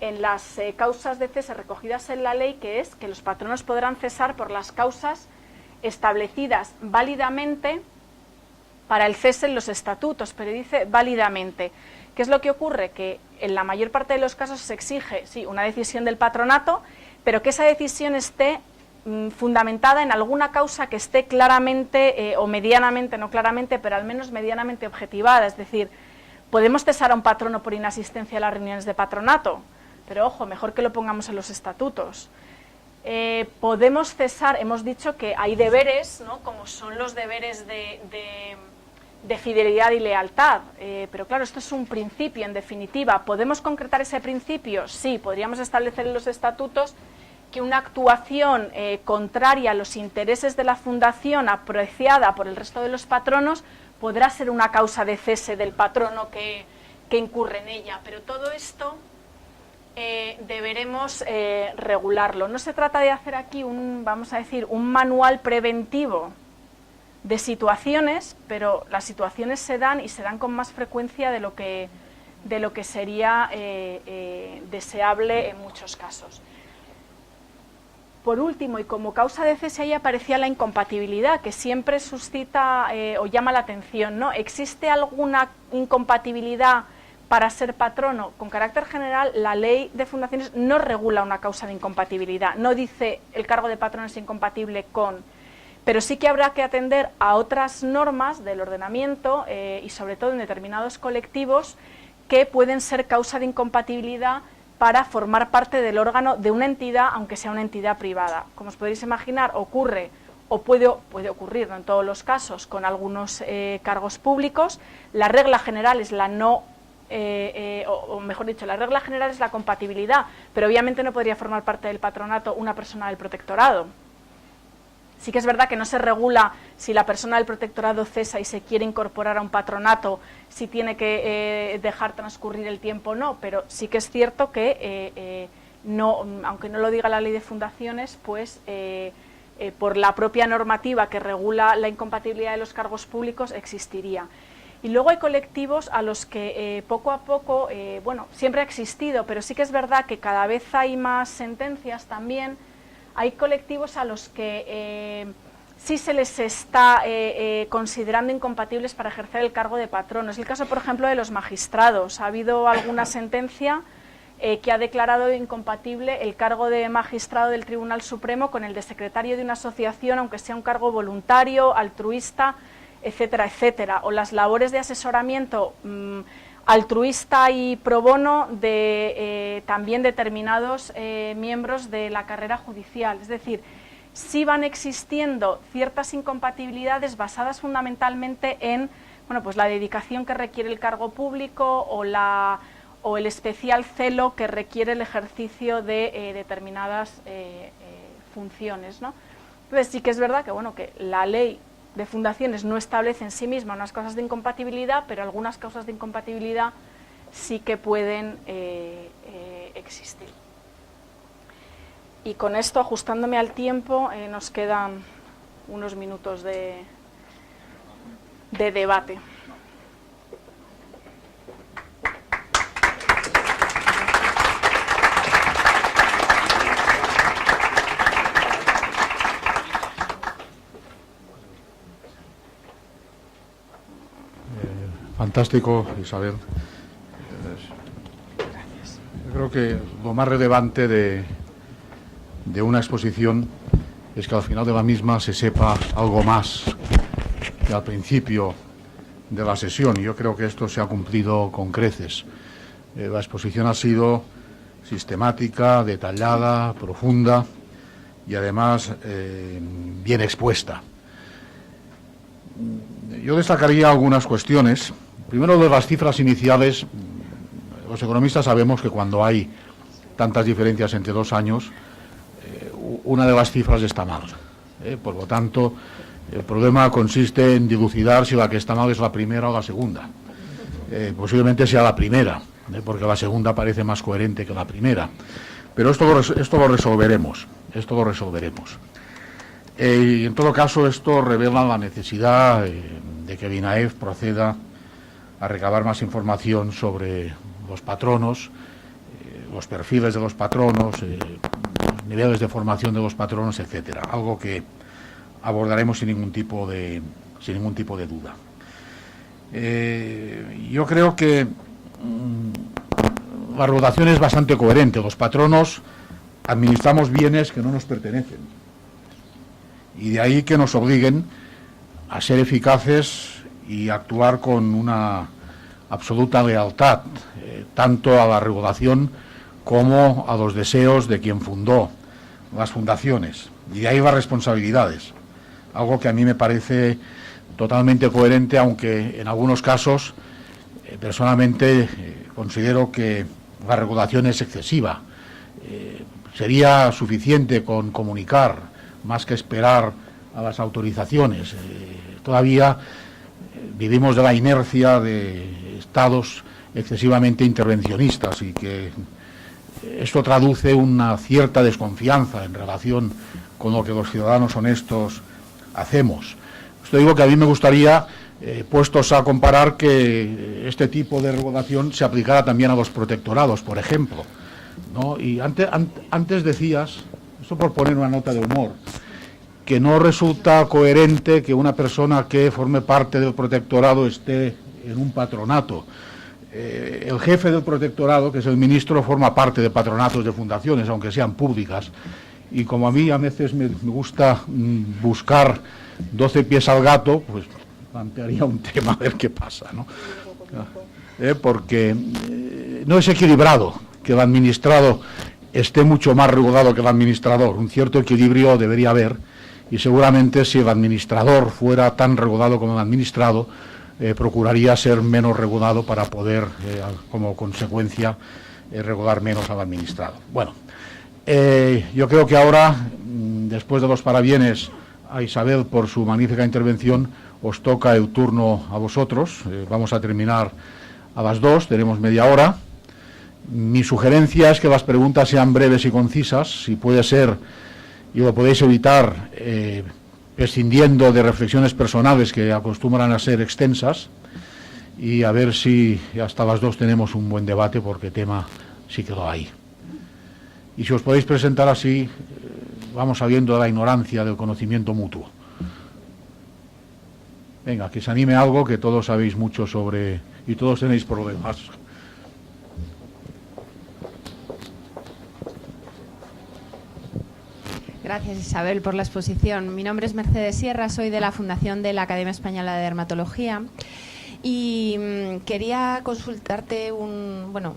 Speaker 3: en las causas de cese recogidas en la ley, que es que los patronos podrán cesar por las causas establecidas válidamente para el cese en los estatutos, pero dice válidamente. ¿Qué es lo que ocurre? Que en la mayor parte de los casos se exige, sí, una decisión del patronato, pero que esa decisión esté fundamentada en alguna causa que esté claramente o medianamente, no claramente, pero al menos medianamente objetivada. Es decir, podemos cesar a un patrono por inasistencia a las reuniones de patronato, pero ojo, mejor que lo pongamos en los estatutos. Podemos cesar, hemos dicho que hay deberes, ¿no?, como son los deberes de fidelidad y lealtad, pero claro, esto es un principio en definitiva. ¿Podemos concretar ese principio? Sí, podríamos establecer en los estatutos que una actuación contraria a los intereses de la fundación apreciada por el resto de los patronos podrá ser una causa de cese del patrono que incurre en ella, pero todo esto deberemos regularlo. No se trata de hacer aquí vamos a decir, un manual preventivo de situaciones, pero las situaciones se dan y se dan con más frecuencia de lo que sería deseable en muchos casos. Por último, y como causa de cese, ahí aparecía la incompatibilidad, que siempre suscita o llama la atención, ¿no? ¿Existe alguna incompatibilidad para ser patrono? Con carácter general, la ley de fundaciones no regula una causa de incompatibilidad, no dice el cargo de patrono es incompatible con, pero sí que habrá que atender a otras normas del ordenamiento y sobre todo en determinados colectivos que pueden ser causa de incompatibilidad para formar parte del órgano de una entidad, aunque sea una entidad privada. Como os podéis imaginar, ocurre o puede ocurrir, no en todos los casos, con algunos cargos públicos. La regla general es la no, o mejor dicho, la regla general es la compatibilidad, pero obviamente no podría formar parte del patronato una persona del protectorado. Sí que es verdad que no se regula si la persona del protectorado cesa y se quiere incorporar a un patronato, si tiene que dejar transcurrir el tiempo o no, pero sí que es cierto que, no, aunque no lo diga la ley de fundaciones, pues por la propia normativa que regula la incompatibilidad de los cargos públicos existiría. Y luego hay colectivos a los que poco a poco, bueno, siempre ha existido, pero sí que es verdad que cada vez hay más sentencias también. Hay colectivos a los que sí se les está considerando incompatibles para ejercer el cargo de patrono. Es el caso, por ejemplo, de los magistrados. Ha habido alguna sentencia que ha declarado incompatible el cargo de magistrado del Tribunal Supremo con el de secretario de una asociación, aunque sea un cargo voluntario, altruista, etcétera, etcétera. O las labores de asesoramiento altruista y pro bono de también determinados miembros de la carrera judicial. Es decir, sí van existiendo ciertas incompatibilidades basadas fundamentalmente en, bueno, pues la dedicación que requiere el cargo público o el especial celo que requiere el ejercicio de determinadas funciones, ¿no? Entonces sí que es verdad que, bueno, que la ley de fundaciones no establece en sí misma unas causas de incompatibilidad, pero algunas causas de incompatibilidad sí que pueden existir. Y con esto, ajustándome al tiempo, nos quedan unos minutos de debate.
Speaker 1: Fantástico, Isabel. Yo creo que lo más relevante de una exposición es que al final de la misma se sepa algo más que al principio de la sesión, y yo creo que esto se ha cumplido con creces. La exposición ha sido sistemática, detallada, profunda y además bien expuesta. Yo destacaría algunas cuestiones. Primero, de las cifras iniciales. Los economistas sabemos que cuando hay tantas diferencias entre 2 años, una de las cifras está mal. Por lo tanto, el problema consiste en dilucidar si la que está mal es la primera o la segunda. Posiblemente sea la primera, porque la segunda parece más coherente que la primera. Pero esto lo resolveremos. Y en todo caso, esto revela la necesidad de que el INAEF proceda a recabar más información sobre los patronos, los perfiles de los patronos, los niveles de formación de los patronos, etcétera. Algo que abordaremos sin ningún tipo de duda. Yo creo que la rotación es bastante coherente. Los patronos administramos bienes que no nos pertenecen. Y de ahí que nos obliguen a ser eficaces y actuar con una absoluta lealtad, tanto a la regulación como a los deseos de quien fundó las fundaciones. Y de ahí las responsabilidades, algo que a mí me parece totalmente coherente, aunque en algunos casos personalmente considero que la regulación es excesiva. Sería suficiente con comunicar, más que esperar a las autorizaciones. Todavía vivimos de la inercia de estados excesivamente intervencionistas y que esto traduce una cierta desconfianza en relación con lo que los ciudadanos honestos hacemos. Esto digo que a mí me gustaría, puestos a comparar, que este tipo de regulación se aplicara también a los protectorados, por ejemplo, ¿no? Y antes decías, esto por poner una nota de humor, que no resulta coherente que una persona que forme parte del protectorado esté en un patronato. El jefe del protectorado, que es el ministro, forma parte de patronatos de fundaciones, aunque sean públicas. Y como a mí a veces me gusta buscar 12 pies al gato, pues plantearía un tema a ver qué pasa, ¿no? Porque no es equilibrado que el administrado esté mucho más regulado que el administrador. Un cierto equilibrio debería haber, y seguramente si el administrador fuera tan regulado como el administrado, procuraría ser menos regulado para poder, como consecuencia, regular menos al administrado. Bueno, yo creo que ahora, después de los parabienes a Isabel por su magnífica intervención, os toca el turno a vosotros. Vamos a terminar a las 2, tenemos media hora. Mi sugerencia es que las preguntas sean breves y concisas, si puede ser, y lo podéis evitar, prescindiendo de reflexiones personales que acostumbran a ser extensas, y a ver si hasta las 2 tenemos un buen debate, porque tema sí que lo hay. Y si os podéis presentar así, vamos saliendo de la ignorancia del conocimiento mutuo. Venga, que se anime algo, que todos sabéis mucho sobre, y todos tenéis problemas.
Speaker 4: Gracias, Isabel, por la exposición. Mi nombre es Mercedes Sierra, soy de la Fundación de la Academia Española de Dermatología y quería consultarte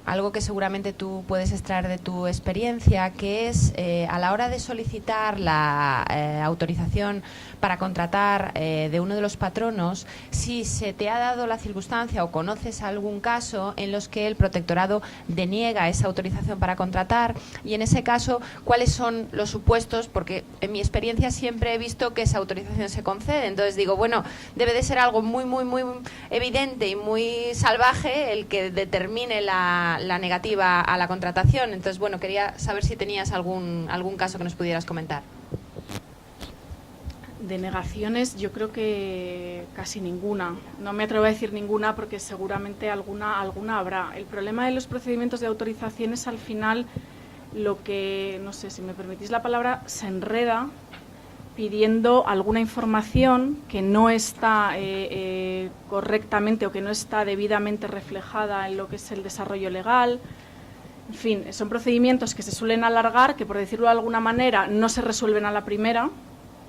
Speaker 4: algo que seguramente tú puedes extraer de tu experiencia, que es a la hora de solicitar la autorización para contratar de uno de los patronos, si se te ha dado la circunstancia o conoces algún caso en los que el protectorado deniega esa autorización para contratar, y en ese caso, ¿cuáles son los supuestos? Porque en mi experiencia siempre he visto que esa autorización se concede. Entonces digo, bueno, debe de ser algo muy, muy, muy evidente y muy salvaje el que determine la negativa a la contratación. Entonces, bueno, quería saber si tenías algún caso que nos pudieras comentar.
Speaker 3: Denegaciones, yo creo que casi ninguna. No me atrevo a decir ninguna porque seguramente alguna habrá. El problema de los procedimientos de autorización es, al final, lo que, no sé si me permitís la palabra, se enreda pidiendo alguna información que no está correctamente o que no está debidamente reflejada en lo que es el desarrollo legal. En fin, son procedimientos que se suelen alargar, que, por decirlo de alguna manera, no se resuelven a la primera.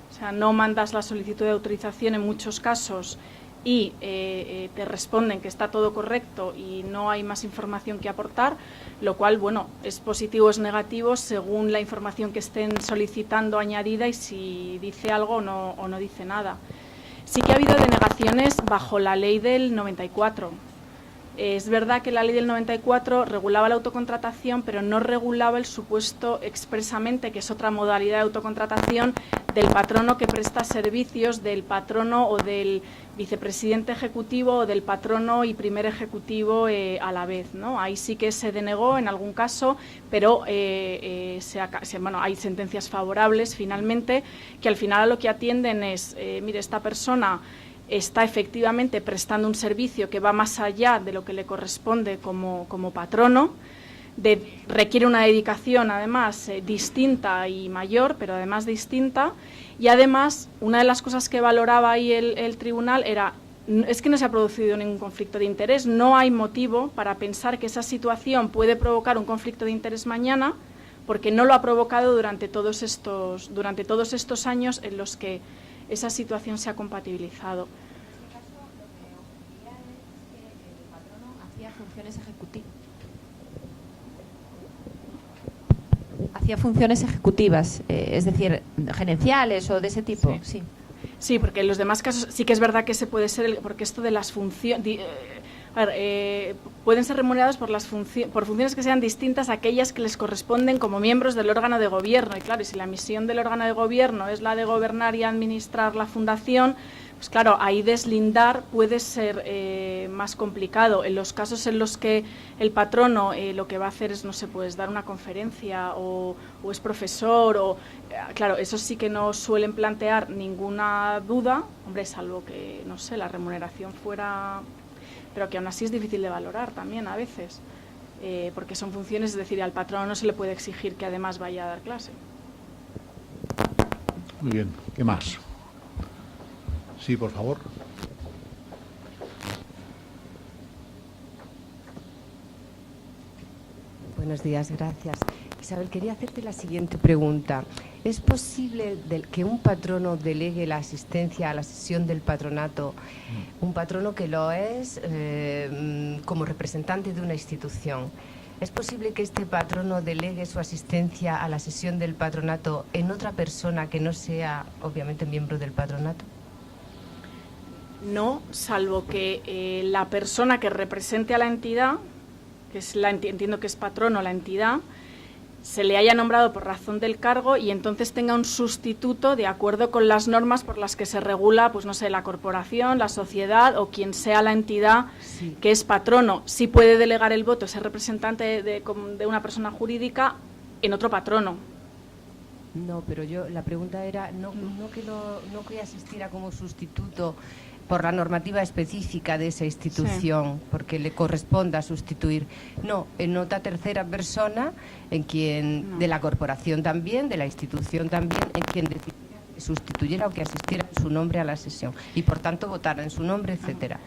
Speaker 3: O sea, no mandas la solicitud de autorización en muchos casos y te responden que está todo correcto y no hay más información que aportar, lo cual, bueno, es positivo o es negativo según la información que estén solicitando añadida y si dice algo o no dice nada. Sí que ha habido denegaciones bajo la ley del 94. Es verdad que la ley del 94 regulaba la autocontratación, pero no regulaba el supuesto expresamente, que es otra modalidad de autocontratación, del patrono que presta servicios, del patrono o del vicepresidente ejecutivo o del patrono y primer ejecutivo a la vez, ¿no? Ahí sí que se denegó en algún caso, pero hay sentencias favorables finalmente, que al final a lo que atienden es, mire, esta persona está efectivamente prestando un servicio que va más allá de lo que le corresponde como patrono, requiere una dedicación además distinta y mayor, pero además distinta, y además una de las cosas que valoraba ahí el tribunal es que no se ha producido ningún conflicto de interés, no hay motivo para pensar que esa situación puede provocar un conflicto de interés mañana, porque no lo ha provocado durante todos estos años en los que esa situación se ha compatibilizado.
Speaker 4: Hacía funciones ejecutivas, es decir, gerenciales o de ese tipo. Sí.
Speaker 3: Sí, porque en los demás casos sí que es verdad que ese puede ser, porque esto de las funciones, pueden ser remunerados por funciones que sean distintas a aquellas que les corresponden como miembros del órgano de gobierno. Y claro, y si la misión del órgano de gobierno es la de gobernar y administrar la fundación, pues claro, ahí deslindar puede ser más complicado. En los casos en los que el patrono lo que va a hacer es, no sé, pues dar una conferencia o es profesor, o claro, eso sí que no suelen plantear ninguna duda, hombre, salvo que, no sé, la remuneración fuera, pero que aún así es difícil de valorar también a veces, porque son funciones, es decir, al patrono no se le puede exigir que además vaya a dar clase.
Speaker 1: Muy bien, ¿qué más? Sí, por favor.
Speaker 5: Buenos días, gracias. Isabel, quería hacerte la siguiente pregunta. ¿Es posible que un patrono delegue la asistencia a la sesión del patronato, un patrono que lo es como representante de una institución? ¿Es posible que este patrono delegue su asistencia a la sesión del patronato en otra persona que no sea, obviamente, miembro del patronato?
Speaker 3: No, salvo que la persona que represente a la entidad, que es entiendo que es patrono la entidad, se le haya nombrado por razón del cargo y entonces tenga un sustituto de acuerdo con las normas por las que se regula, pues no sé, la corporación, la sociedad o quien sea la entidad que es patrono. Sí puede delegar el voto ese representante de una persona jurídica en otro patrono.
Speaker 5: No, pero la pregunta era no que asistiera como sustituto por la normativa específica de esa institución, porque le corresponda sustituir. No, en otra tercera persona, en quien, de la corporación también, de la institución también, en quien sustituyera o que asistiera en su nombre a la sesión y por tanto votara en su nombre, etcétera.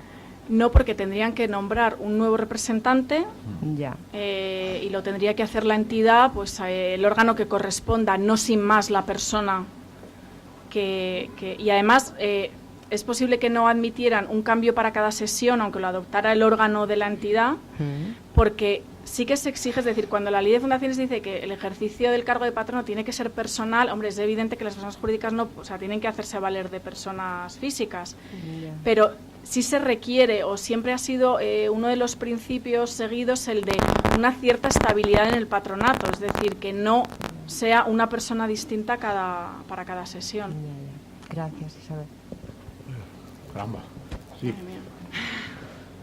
Speaker 3: No, porque tendrían que nombrar un nuevo representante y lo tendría que hacer la entidad, pues el órgano que corresponda, no sin más la persona y además es posible que no admitieran un cambio para cada sesión, aunque lo adoptara el órgano de la entidad, porque sí que se exige, es decir, cuando la ley de fundaciones dice que el ejercicio del cargo de patrono tiene que ser personal, hombre, es evidente que las personas jurídicas no, o sea, tienen que hacerse valer de personas físicas, pero sí se requiere, o siempre ha sido uno de los principios seguidos, el de una cierta estabilidad en el patronato, es decir, que no sea una persona distinta para cada sesión.
Speaker 5: Gracias, Isabel.
Speaker 1: Caramba, sí.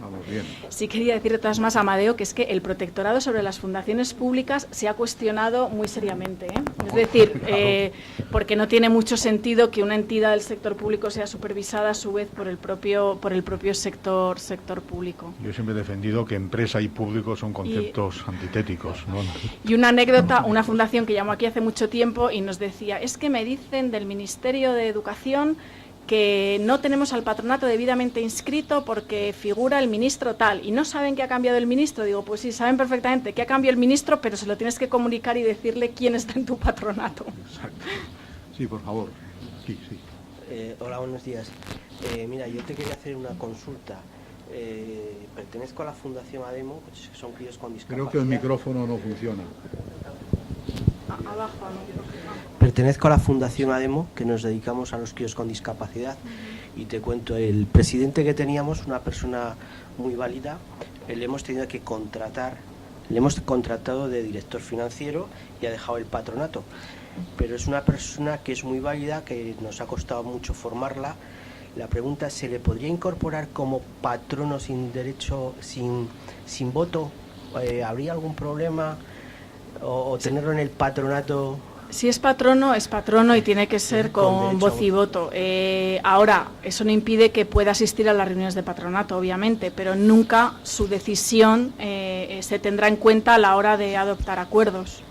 Speaker 1: Vamos bien.
Speaker 3: Sí quería decir de todas más, Amadeo, que es que el protectorado sobre las fundaciones públicas se ha cuestionado muy seriamente, ¿eh? Es decir, porque no tiene mucho sentido que una entidad del sector público sea supervisada a su vez por el propio sector público.
Speaker 1: Yo siempre he defendido que empresa y público son conceptos antitéticos, ¿no?
Speaker 3: Y una anécdota, una fundación que llamó aquí hace mucho tiempo y nos decía, es que me dicen del Ministerio de Educación que no tenemos al patronato debidamente inscrito porque figura el ministro tal, y no saben que ha cambiado el ministro. Digo, pues sí, saben perfectamente que ha cambiado el ministro, pero se lo tienes que comunicar y decirle quién está en tu patronato.
Speaker 1: Exacto. Sí, por favor. Sí.
Speaker 6: Hola, buenos días. Mira, yo te quería hacer una consulta. Pertenezco a la Fundación ADEMO, que son críos con discapacidad.
Speaker 1: Creo que el micrófono no funciona.
Speaker 3: Abajo, ¿no?
Speaker 6: Pertenezco a la Fundación ADEMO, que nos dedicamos a los críos con discapacidad, y te cuento, el presidente que teníamos, una persona muy válida, le hemos tenido que contratar, le hemos contratado de director financiero y ha dejado el patronato, pero es una persona que es muy válida, que nos ha costado mucho formarla. La pregunta es, ¿se le podría incorporar como patrono sin derecho, sin voto? ¿Habría algún problema? ¿O tenerlo en el patronato?
Speaker 3: Si es patrono y tiene que ser con voz y voto. Ahora, eso no impide que pueda asistir a las reuniones de patronato, obviamente, pero nunca su decisión se tendrá en cuenta a la hora de adoptar acuerdos.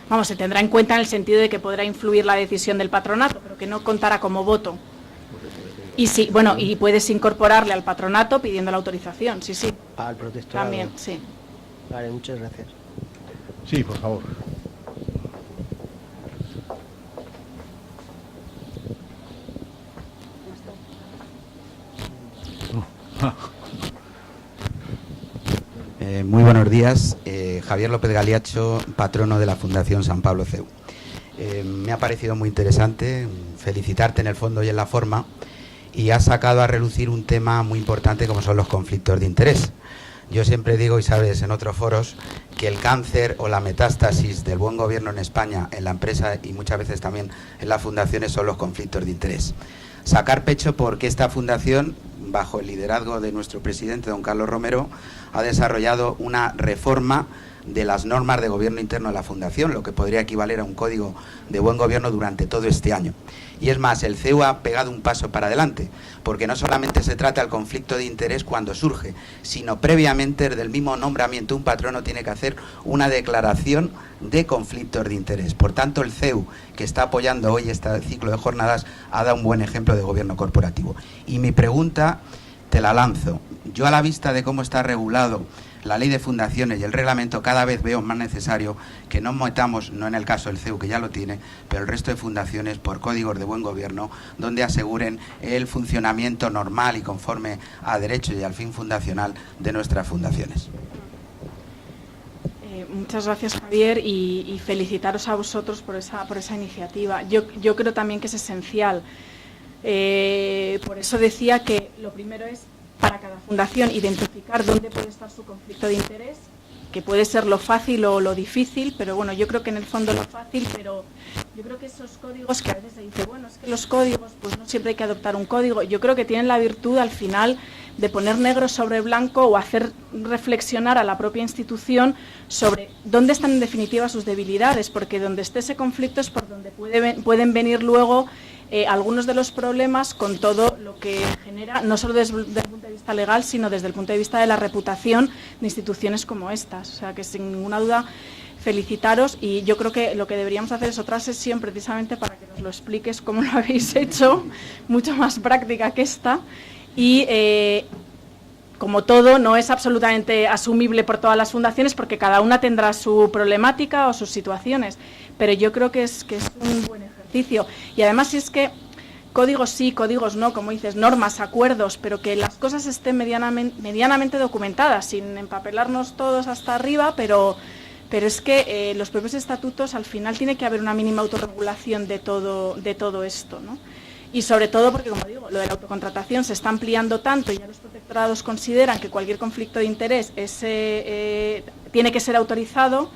Speaker 3: Vamos, se tendrá en cuenta en el sentido de que podrá influir la decisión del patronato, pero que no contará como voto. Y sí, bueno, y puedes incorporarle al patronato pidiendo la autorización, sí.
Speaker 6: Al protectorado.
Speaker 3: También, sí.
Speaker 6: Vale, muchas gracias.
Speaker 1: Sí, por favor.
Speaker 7: Muy buenos días. Javier López Galiacho, patrono de la Fundación San Pablo CEU. Me ha parecido muy interesante felicitarte en el fondo y en la forma, y has sacado a relucir un tema muy importante como son los conflictos de interés. Yo siempre digo, y sabes en otros foros, que el cáncer o la metástasis del buen gobierno en España, en la empresa y muchas veces también en las fundaciones, son los conflictos de interés. Sacar pecho porque esta fundación, bajo el liderazgo de nuestro presidente, don Carlos Romero, ha desarrollado una reforma de las normas de gobierno interno de la Fundación, lo que podría equivaler a un código de buen gobierno durante todo este año. Y es más, el CEU ha pegado un paso para adelante, porque no solamente se trata del conflicto de interés cuando surge, sino previamente, desde el mismo nombramiento, un patrono tiene que hacer una declaración de conflictos de interés. Por tanto, el CEU, que está apoyando hoy este ciclo de jornadas, ha dado un buen ejemplo de gobierno corporativo. Y mi pregunta te la lanzo. Yo, a la vista de cómo está regulado la ley de fundaciones y el reglamento, cada vez veo más necesario que nos metamos, no en el caso del CEU, que ya lo tiene, pero el resto de fundaciones por códigos de buen gobierno, donde aseguren el funcionamiento normal y conforme a derecho y al fin fundacional de nuestras fundaciones.
Speaker 3: Muchas gracias, Javier, y felicitaros a vosotros por esa iniciativa. Yo creo también que es esencial. Por eso decía que lo primero es, para cada fundación, identificar dónde puede estar su conflicto de interés, que puede ser lo fácil o lo difícil, pero bueno, yo creo que en el fondo lo fácil, pero yo creo que esos códigos que a veces se dice, bueno, es que los códigos, pues no siempre hay que adoptar un código, yo creo que tienen la virtud al final de poner negro sobre blanco o hacer reflexionar a la propia institución sobre dónde están en definitiva sus debilidades, porque donde esté ese conflicto es por donde pueden venir luego algunos de los problemas, con todo lo que genera, no solo desde el punto de vista legal, sino desde el punto de vista de la reputación de instituciones como estas. O sea, que sin ninguna duda felicitaros, y yo creo que lo que deberíamos hacer es otra sesión precisamente para que nos lo expliques cómo lo habéis hecho, mucho más práctica que esta, y como todo, no es absolutamente asumible por todas las fundaciones, porque cada una tendrá su problemática o sus situaciones, pero yo creo que es un buen ejercicio. Y además, si es que códigos sí, códigos no, como dices, normas, acuerdos, pero que las cosas estén medianamente documentadas, sin empapelarnos todos hasta arriba, pero es que los propios estatutos, al final tiene que haber una mínima autorregulación de todo esto, ¿no? Y sobre todo porque, como digo, lo de la autocontratación se está ampliando tanto, y ya los protectorados consideran que cualquier conflicto de interés tiene que ser autorizado,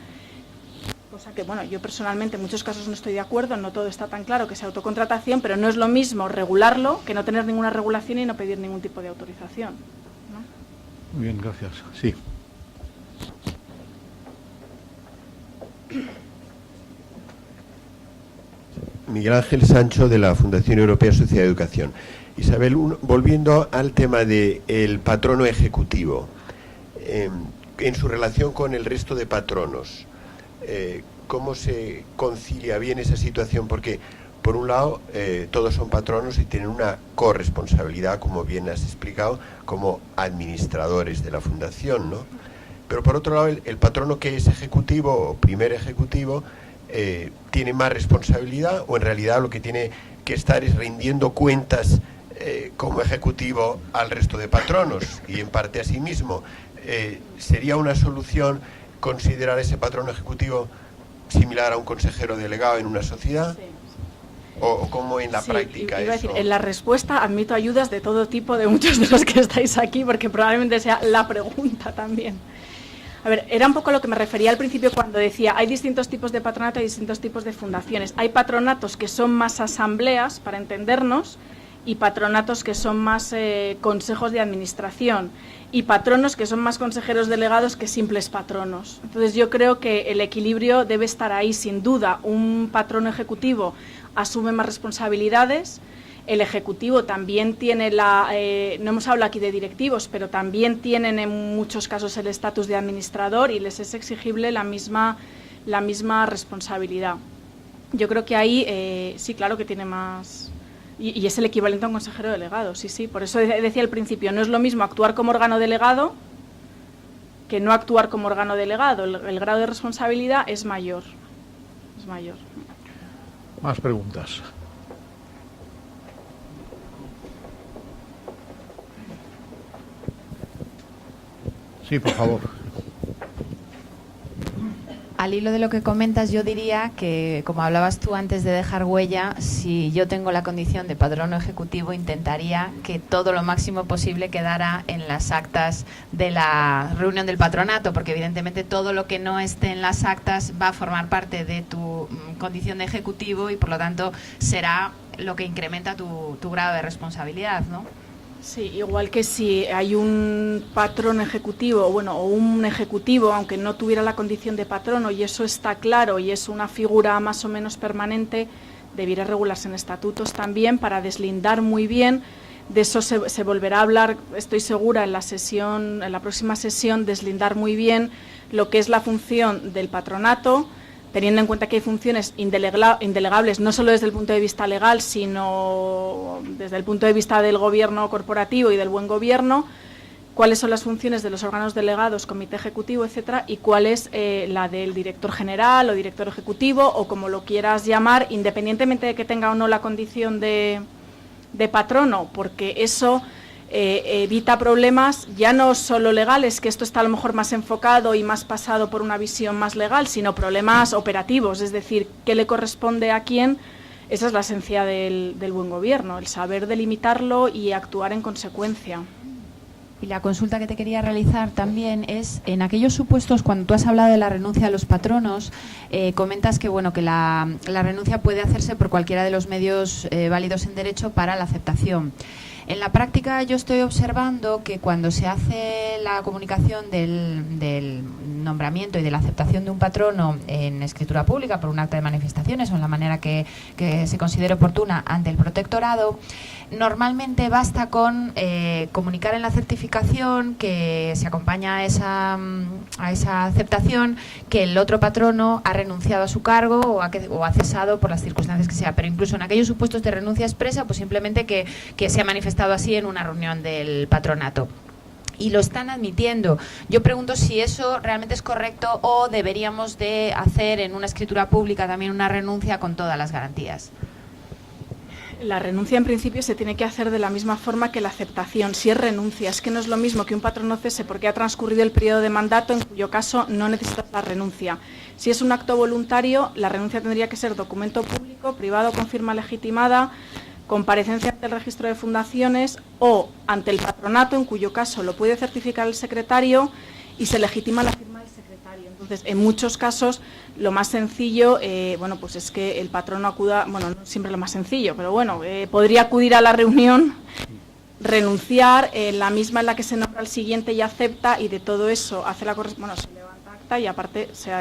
Speaker 3: cosa que, bueno, yo personalmente en muchos casos no estoy de acuerdo, no todo está tan claro que sea autocontratación, pero no es lo mismo regularlo que no tener ninguna regulación y no pedir ningún tipo de autorización, ¿no?
Speaker 1: Muy bien, gracias. Sí.
Speaker 8: Miguel Ángel Sancho, de la Fundación Europea Sociedad de Educación. Isabel, volviendo al tema del patrono ejecutivo, en su relación con el resto de patronos, ¿cómo se concilia bien esa situación? Porque, por un lado, todos son patronos y tienen una corresponsabilidad, como bien has explicado, como administradores de la fundación, ¿no? Pero, por otro lado, el patrono que es ejecutivo o primer ejecutivo tiene más responsabilidad, o en realidad lo que tiene que estar es rindiendo cuentas como ejecutivo al resto de patronos y en parte a sí mismo. ¿Sería una solución considerar ese patrono ejecutivo similar a un consejero delegado en una sociedad? Sí. ¿O cómo en la práctica
Speaker 3: iba a decir, en la respuesta admito ayudas de todo tipo de muchos de los que estáis aquí, porque probablemente sea la pregunta también. A ver, era un poco lo que me refería al principio cuando decía, hay distintos tipos de patronato y distintos tipos de fundaciones. Hay patronatos que son más asambleas, para entendernos, y patronatos que son más consejos de administración, y patronos que son más consejeros delegados que simples patronos. Entonces yo creo que el equilibrio debe estar ahí, sin duda. Un patrono ejecutivo asume más responsabilidades. El ejecutivo también tiene no hemos hablado aquí de directivos, pero también tienen en muchos casos el estatus de administrador y les es exigible la misma responsabilidad. Yo creo que ahí sí, claro que tiene más, y es el equivalente a un consejero delegado, sí, por eso decía al principio, no es lo mismo actuar como órgano delegado que no actuar como órgano delegado, el grado de responsabilidad es mayor.
Speaker 1: Más preguntas. Sí, por favor.
Speaker 4: Al hilo de lo que comentas, yo diría que, como hablabas tú antes de dejar huella, si yo tengo la condición de patrono ejecutivo, intentaría que todo lo máximo posible quedara en las actas de la reunión del patronato, porque evidentemente todo lo que no esté en las actas va a formar parte de tu condición de ejecutivo y por lo tanto será lo que incrementa tu grado de responsabilidad, ¿no?
Speaker 3: Sí, igual que si hay un patrón ejecutivo, o un ejecutivo, aunque no tuviera la condición de patrono, y eso está claro y es una figura más o menos permanente, debiera regularse en estatutos también para deslindar muy bien. De eso se volverá a hablar, estoy segura, en la próxima sesión, deslindar muy bien lo que es la función del patronato, teniendo en cuenta que hay funciones indelegables, no solo desde el punto de vista legal, sino desde el punto de vista del gobierno corporativo y del buen gobierno, cuáles son las funciones de los órganos delegados, comité ejecutivo, etcétera, y cuál es la del director general o director ejecutivo, o como lo quieras llamar, independientemente de que tenga o no la condición de patrono, porque eso evita problemas ya no solo legales, que esto está a lo mejor más enfocado y más pasado por una visión más legal, sino problemas operativos, es decir, qué le corresponde a quién. Esa es la esencia del buen gobierno, el saber delimitarlo y actuar en consecuencia.
Speaker 4: Y la consulta que te quería realizar también es, en aquellos supuestos, cuando tú has hablado de la renuncia de los patronos, comentas que que la renuncia puede hacerse por cualquiera de los medios válidos en derecho para la aceptación. En la práctica yo estoy observando que cuando se hace la comunicación del nombramiento y de la aceptación de un patrono en escritura pública por un acta de manifestaciones o en la manera que se considere oportuna ante el protectorado, normalmente basta con comunicar en la certificación que se acompaña a esa aceptación que el otro patrono ha renunciado a su cargo o ha cesado por las circunstancias que sea. Pero incluso en aquellos supuestos de renuncia expresa, pues simplemente que se ha manifestado así en una reunión del patronato. Y lo están admitiendo. Yo pregunto si eso realmente es correcto o deberíamos de hacer en una escritura pública también una renuncia con todas las garantías.
Speaker 3: La renuncia en principio se tiene que hacer de la misma forma que la aceptación. Si es renuncia, es que no es lo mismo que un patrono cese porque ha transcurrido el periodo de mandato, en cuyo caso no necesita la renuncia. Si es un acto voluntario, la renuncia tendría que ser documento público, privado con firma legitimada, comparecencia ante el registro de fundaciones o ante el patronato, en cuyo caso lo puede certificar el secretario y se legitima la firma del secretario. Entonces, en muchos casos, lo más sencillo, pues es que el patrono acuda, no siempre lo más sencillo, pero podría acudir a la reunión, renunciar, la misma en la que se nombra el siguiente y acepta, y de todo eso hace se levanta acta y aparte se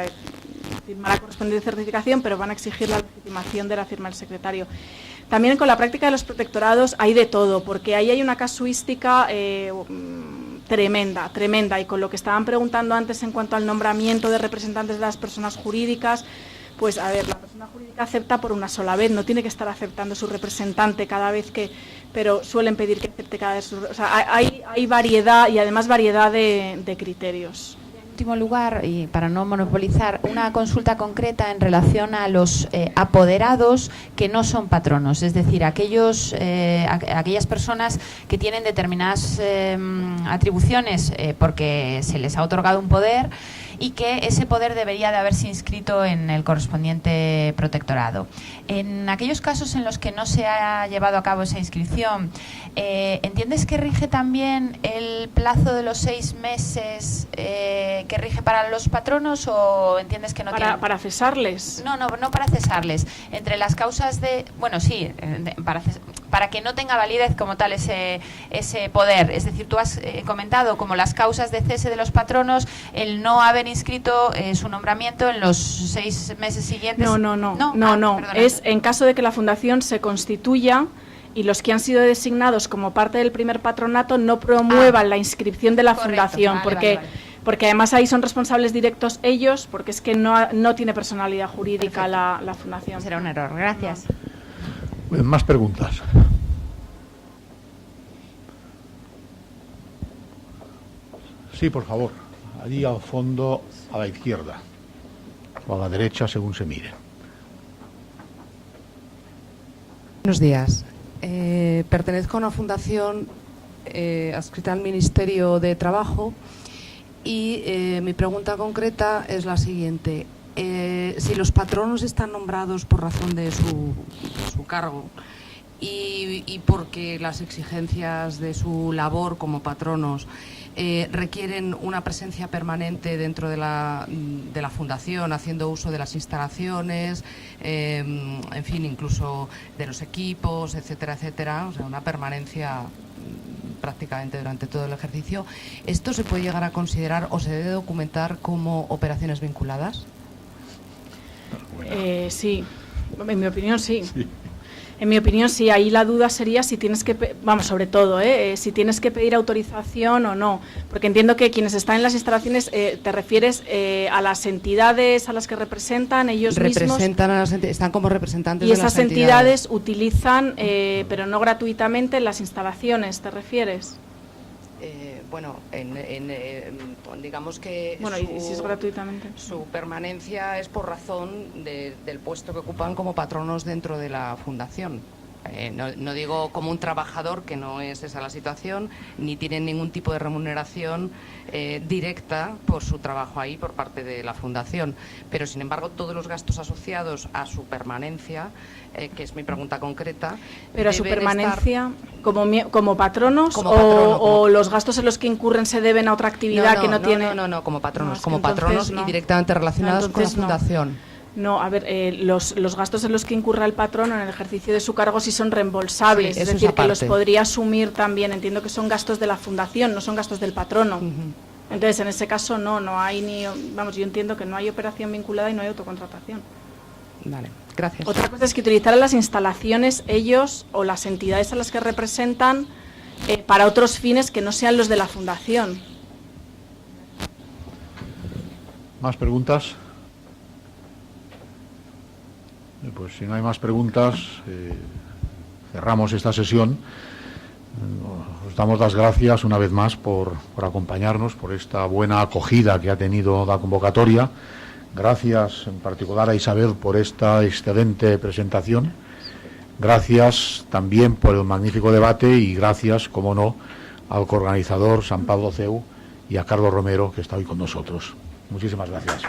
Speaker 3: firma la correspondiente certificación, pero van a exigir la legitimación de la firma del secretario. También con la práctica de los protectorados hay de todo, porque ahí hay una casuística tremenda, y con lo que estaban preguntando antes en cuanto al nombramiento de representantes de las personas jurídicas, pues a ver, la persona jurídica acepta por una sola vez, no tiene que estar aceptando su representante cada vez pero suelen pedir que acepte cada vez hay variedad, y además variedad de criterios.
Speaker 4: En último lugar, y para no monopolizar, una consulta concreta en relación a los apoderados que no son patronos, es decir, aquellas personas que tienen determinadas atribuciones porque se les ha otorgado un poder y que ese poder debería de haberse inscrito en el correspondiente protectorado. En aquellos casos en los que no se ha llevado a cabo esa inscripción, ¿entiendes que rige también el plazo de los 6 meses que rige para los patronos, o entiendes que no tiene?
Speaker 3: ¿Para cesarles?
Speaker 4: No para cesarles. Entre las causas de... para que no tenga validez como tal ese poder. Es decir, tú has comentado como las causas de cese de los patronos, el no haber inscrito su nombramiento en los 6 meses siguientes.
Speaker 3: No. Es en caso de que la fundación se constituya y los que han sido designados como parte del primer patronato no promuevan la inscripción de la fundación, porque además ahí son responsables directos ellos, porque es que no tiene personalidad jurídica la fundación.
Speaker 4: Será un error. Gracias.
Speaker 1: Más preguntas. Sí, por favor. Allí al fondo, a la izquierda, o a la derecha, según se mire.
Speaker 9: Buenos días. Pertenezco a una fundación adscrita al Ministerio de Trabajo Y mi pregunta concreta es la siguiente. Si los patronos están nombrados por razón de su cargo y porque las exigencias de su labor como patronos requieren una presencia permanente dentro de la fundación, haciendo uso de las instalaciones, en fin, incluso de los equipos, etcétera, etcétera, o sea, una permanencia prácticamente durante todo el ejercicio, ¿esto se puede llegar a considerar o se debe documentar como operaciones vinculadas?
Speaker 3: Sí, en mi opinión sí. En mi opinión sí, ahí la duda sería si tienes que, vamos, sobre todo, si tienes que pedir autorización o no, porque entiendo que quienes están en las instalaciones, te refieres a las entidades a las que representan ellos mismos.
Speaker 9: Están como representantes
Speaker 3: y
Speaker 9: de las
Speaker 3: esas entidades utilizan, pero no gratuitamente, las instalaciones, ¿te refieres?
Speaker 9: Bueno, digamos que
Speaker 3: bueno, y si es gratuitamente.
Speaker 9: Su permanencia es por razón del puesto que ocupan como patronos dentro de la fundación. No digo como un trabajador, que no es esa la situación, ni tienen ningún tipo de remuneración directa por su trabajo ahí por parte de la fundación, pero sin embargo todos los gastos asociados a su permanencia, que es mi pregunta concreta.
Speaker 3: Pero a su permanencia como patronos o los gastos en los que incurren se deben a otra actividad que no tiene.
Speaker 9: No, como patronos, y directamente relacionados con la fundación.
Speaker 3: No, a ver, los gastos en los que incurra el patrono en el ejercicio de su cargo sí son reembolsables, es decir, que los podría asumir también. Entiendo que son gastos de la fundación, no son gastos del patrono. Entonces, en ese caso no hay ni, vamos, yo entiendo que no hay operación vinculada y no hay autocontratación.
Speaker 9: Vale, gracias.
Speaker 3: Otra cosa es que utilizaran las instalaciones ellos o las entidades a las que representan para otros fines que no sean los de la fundación.
Speaker 1: ¿Más preguntas? Pues si no hay más preguntas, cerramos esta sesión. Os damos las gracias una vez más por acompañarnos, por esta buena acogida que ha tenido la convocatoria. Gracias en particular a Isabel por esta excelente presentación. Gracias también por el magnífico debate y gracias, como no, al coorganizador San Pablo CEU y a Carlos Romero, que está hoy con nosotros. Muchísimas gracias.